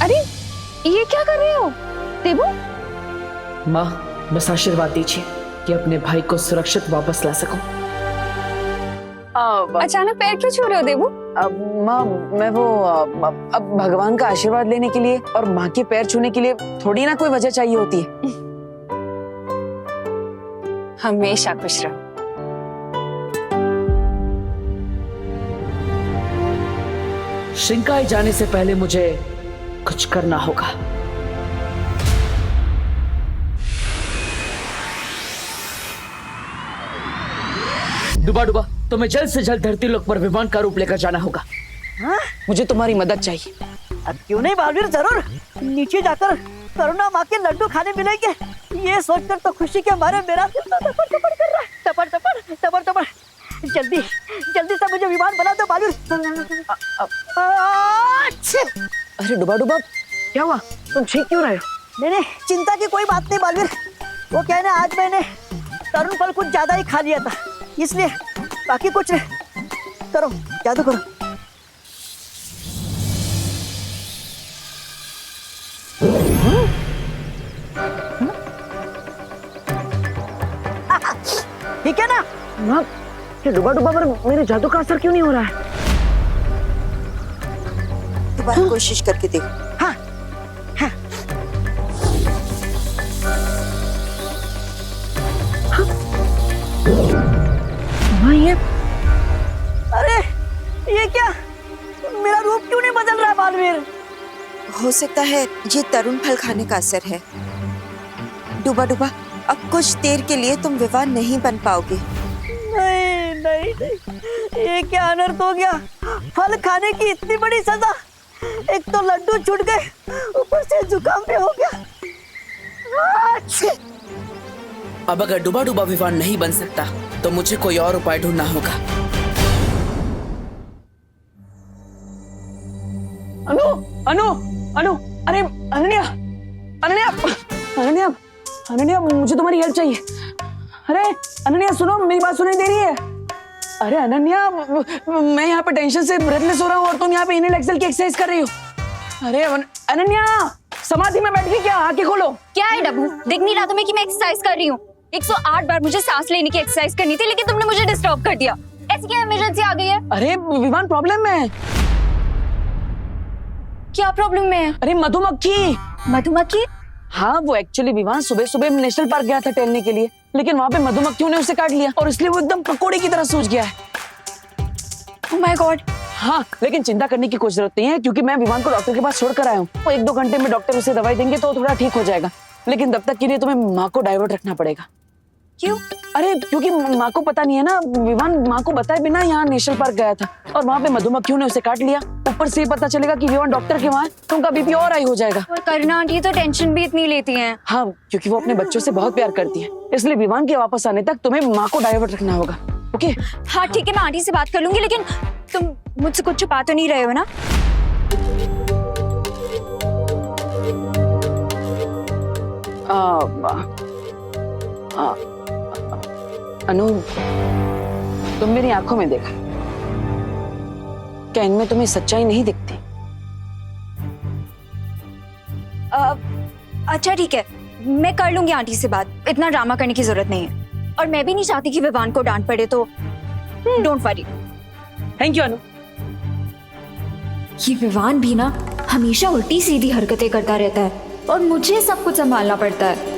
अरे ये क्या कर रहे हो देबू? माँ, बस आशीर्वाद दीजिए कि अपने भाई को सुरक्षित वापस ला सकूं। अचानक पैर क्यों छू रहे हो देबू? माँ, मैं वो अब भगवान का आशीर्वाद लेने के लिए और माँ के पैर छूने के लिए थोड़ी ना कोई वजह चाहिए होती है। हमेशा खुश रहो। शिंकाई जाने से पहले मुझे कुछ करना होगा। डुबा, तुम्हें जल्द से जल्द धरती लोक पर विमान का रूप लेकर जाना होगा। हाँ? मुझे तुम्हारी मदद चाहिए। अब क्यों नहीं बालवीर, जरूर। नीचे जाकर करुणा माँ के लड्डू खाने मिलेंगे, ये सोचकर तो खुशी के मारे मेरा दिल तो टपड़ कर रहा है। टपड़। जल्दी से मुझे विमान बना दो बालवीर। अरे डुबा, क्या हुआ? तुम ठीक क्यों रहे हो? नहीं, चिंता की कोई बात नहीं बालवीर। वो क्या है ना, आज मैंने तरुण फल कुछ ज्यादा ही खा लिया था, इसलिए। बाकी कुछ नहीं। करो, जादू करो। ठीक है ना? ये डुबा पर मेरे जादू का असर क्यों नहीं हो रहा है? दोबारा कोशिश करके देख। हाँ। ये अरे ये क्या, मेरा रूप क्यों नहीं बदल रहा बालवीर? हो सकता है ये तरुण फल खाने का असर है। डुबा, अब कुछ देर के लिए तुम विवाह नहीं बन पाओगे। नहीं, ये क्या अनर्थ हो गया? फल खाने की इतनी बड़ी सजा। एक तो लड्डू छूट गए, ऊपर से जुकाम भी हो गया। अब अगर डुबा विवान नहीं बन सकता तो मुझे कोई और उपाय ढूंढना होगा। अनु, अरे अनन्या, मुझे तुम्हारी हेल्प चाहिए। अरे अनन्या, सुनो, मेरी बात सुनाई दे रही है? अरे अनन्या, मैं यहाँ पे टेंशन से ब्रेथलेस हो रहा हूँ और तुम यहाँ पे इनहेल एक्सेल की एक्सरसाइज कर रही हो। अरे अनन्या, समाधि में बैठ के क्या? आंखें खोलो। क्या है डब्बू, दिख नहीं रहा तुम्हें कि मैं एक्सरसाइज कर रही हूँ? 108 बार मुझे सांस लेने की एक्सरसाइज करनी थी, लेकिन तुमने मुझे डिस्टर्ब कर दिया। ऐसी क्या इमरजेंसी आ गई है? अरे विवान प्रॉब्लम में है। क्या प्रॉब्लम में है? अरे मधुमक्खी। मधुमक्खी? हाँ, वो एक्चुअली विवान सुबह सुबह नेशनल पार्क गया था टहलने के लिए, लेकिन वहाँ पे मधुमक्खियों ने उसे काट लिया और इसलिए वो एकदम पकोड़े की तरह सूज गया है। Oh my God. हाँ, लेकिन चिंता करने की कोई जरूरत नहीं है, क्योंकि मैं विवान को डॉक्टर के पास छोड़ कर आया हूँ। वो 1-2 घंटे में डॉक्टर उसे दवाई देंगे तो थोड़ा ठीक हो जाएगा, लेकिन तब तक के लिए तुम्हें माँ को डाइवर्ट रखना पड़ेगा। क्यों? अरे क्योंकि माँ को पता नहीं है ना, विवान माँ को बताए बिना यहाँ नेशनल पार्क गया था और वहाँ पे मधुमक्खियों ने उसे काट लिया। ऊपर से पता चलेगा कि विवान डॉक्टर के वहाँ, तो उनका बीपी और हाई हो जाएगा। और करना आंटी तो टेंशन भी इतनी लेती हैं। हाँ, क्योंकि वो अपने बच्चों से बहुत प्यार करती है, इसलिए विवान के वापस आने तक तुम्हें माँ को डाइवर्ट रखना होगा। ओके? हाँ ठीक है, मैं आंटी से बात कर लूंगी, लेकिन तुम मुझसे कुछ छुपा तो नहीं रहे हो ना? अनु, तुम मेरी आंखों में देखो, क्या इनमें तुम्हें सच्चाई नहीं दिखती? अच्छा ठीक है, मैं कर लूंगी आंटी से बात, इतना ड्रामा करने की जरूरत नहीं है। और मैं भी नहीं चाहती कि विवान को डांट पड़े, तो डोंट वरी। थैंक यू अनु। ये विवान भी ना हमेशा उल्टी सीधी हरकतें करता रहता है और मुझे सब कुछ संभालना पड़ता है।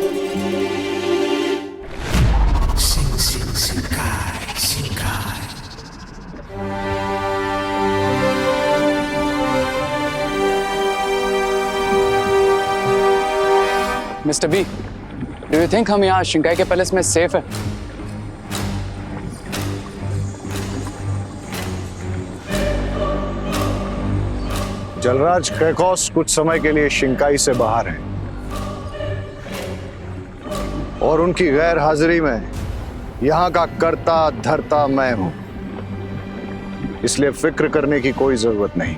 Mister B, do you think हम यहाँ शिंकाई के पैलेस में सेफ है? जलराज कैकॉस कुछ समय के लिए शिंकाई से बाहर हैं और उनकी गैर हाजिरी में यहाँ का कर्ता धर्ता मैं हूं, इसलिए फिक्र करने की कोई जरूरत नहीं।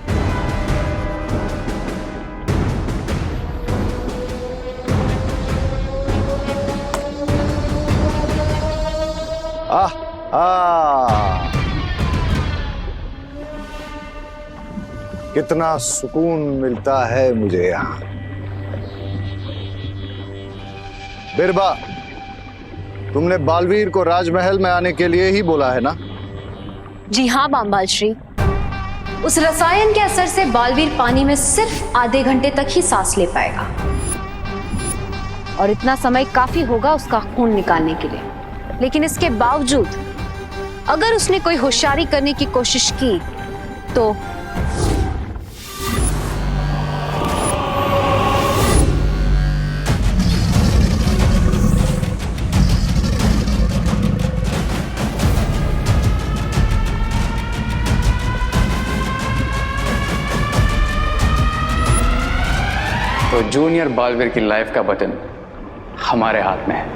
कितना सुकून मिलता है मुझे यहाँ। बिरबा, तुमने बालवीर को राजमहल में आने के लिए ही बोला है ना? जी हाँ बामबाल श्री, उस रसायन के असर से बालवीर पानी में सिर्फ आधे घंटे तक ही सांस ले पाएगा और इतना समय काफी होगा उसका खून निकालने के लिए। लेकिन इसके बावजूद अगर उसने कोई होशियारी करने की कोशिश की तो जूनियर बालवीर की लाइफ का बटन हमारे हाथ में है।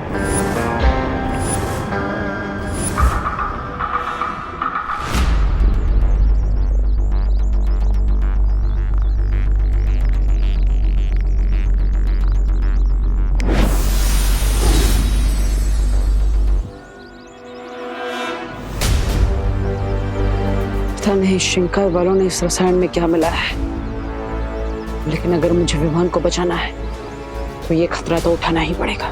पता नहीं शिंकाई वालों ने इस रसायन में क्या मिला है, लेकिन अगर मुझे विवान को बचाना है तो ये खतरा तो उठाना ही पड़ेगा।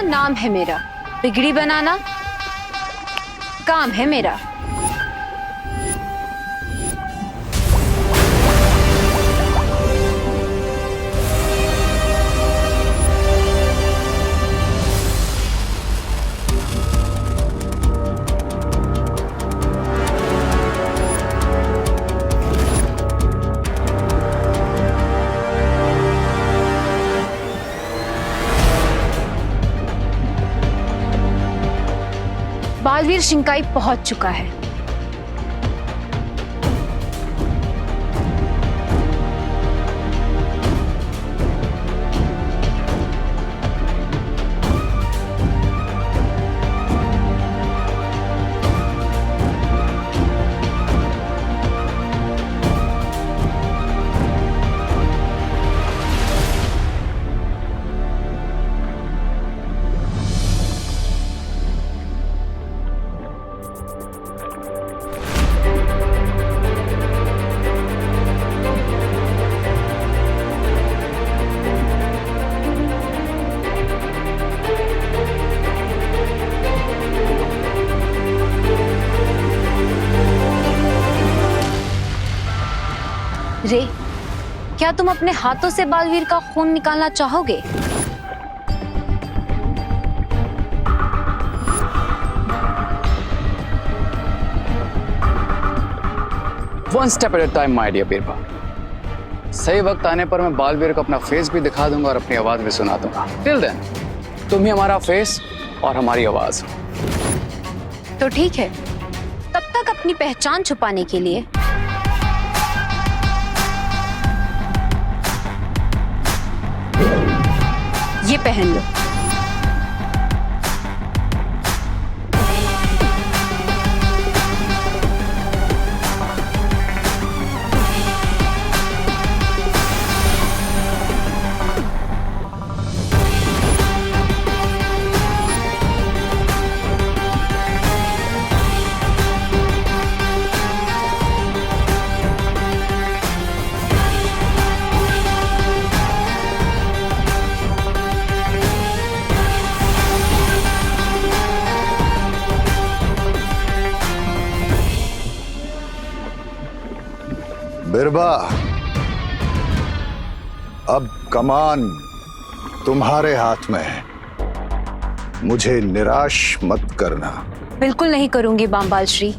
नाम है मेरा, बिगड़ी बनाना काम है मेरा। बालवीर शिंकाई पहुंच चुका है। रे, क्या तुम अपने हाथों से बालवीर का खून निकालना चाहोगे? One step at a time my dear Birba. सही वक्त आने पर मैं बालवीर को अपना फेस भी दिखा दूंगा और अपनी आवाज भी सुना दूंगा। टिल देन तुम ही हमारा फेस और हमारी आवाज। तो ठीक है, तब तक अपनी पहचान छुपाने के लिए ये पहन लो। बिरबा, अब कमान तुम्हारे हाथ में है। मुझे निराश मत करना। बिल्कुल नहीं करूंगी बामबाल श्री।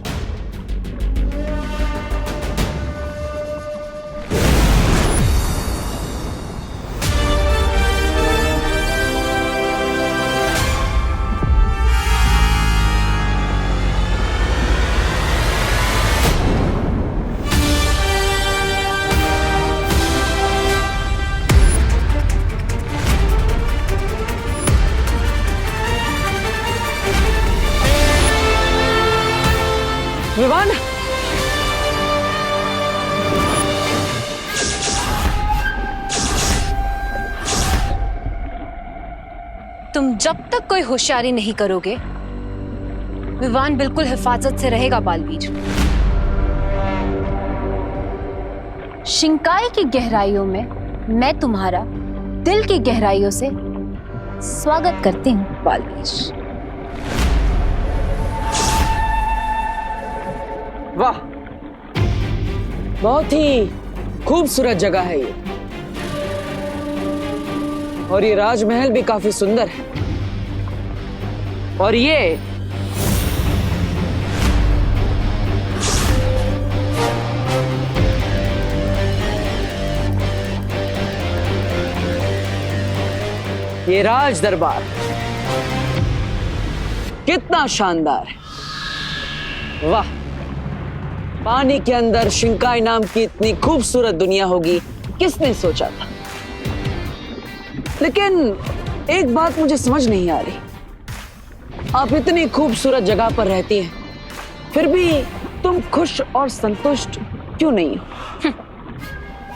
विवान, तुम जब तक कोई होशियारी नहीं करोगे, विवान बिल्कुल हिफाजत से रहेगा बालवीर। शिंकाई की गहराइयों में मैं तुम्हारा दिल की गहराइयों से स्वागत करती हूँ बालवीर। वाह, बहुत ही खूबसूरत जगह है ये, और ये राजमहल भी काफी सुंदर है। और ये राज दरबार कितना शानदार है। वाह, पानी के अंदर शिंकाई नाम की इतनी खूबसूरत दुनिया होगी, किसने सोचा था। लेकिन एक बात मुझे समझ नहीं आ रही, आप इतनी खूबसूरत जगह पर रहती हैं, फिर भी तुम खुश और संतुष्ट क्यों नहीं हो?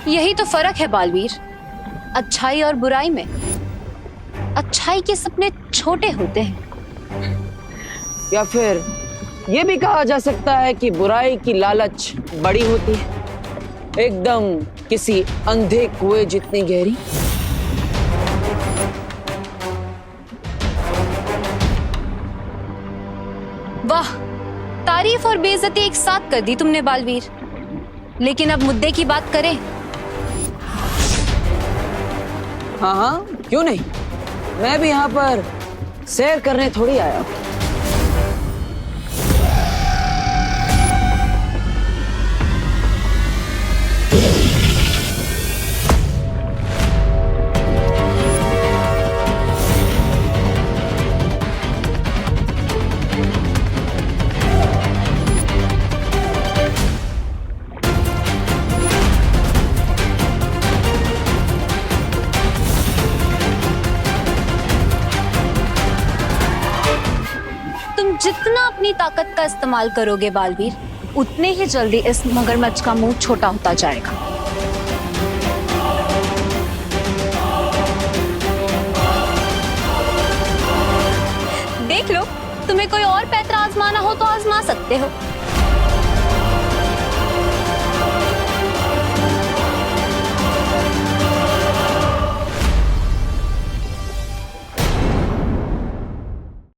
यही तो फर्क है बालवीर, अच्छाई और बुराई में। अच्छाई के सपने छोटे होते हैं, या फिर ये भी कहा जा सकता है कि बुराई की लालच बड़ी होती है, एकदम किसी अंधे कुएं जितनी गहरी। वाह, तारीफ और बेइज्जती एक साथ कर दी तुमने बालवीर। लेकिन अब मुद्दे की बात करें। हाँ हाँ, क्यों नहीं, मैं भी यहाँ पर सैर करने थोड़ी आया हूँ। अपनी ताकत का इस्तेमाल करोगे बालवीर, उतने ही जल्दी इस मगरमच्छ का मुंह छोटा होता जाएगा। देख लो, तुम्हें कोई और पैतरा आजमाना हो तो आजमा सकते हो।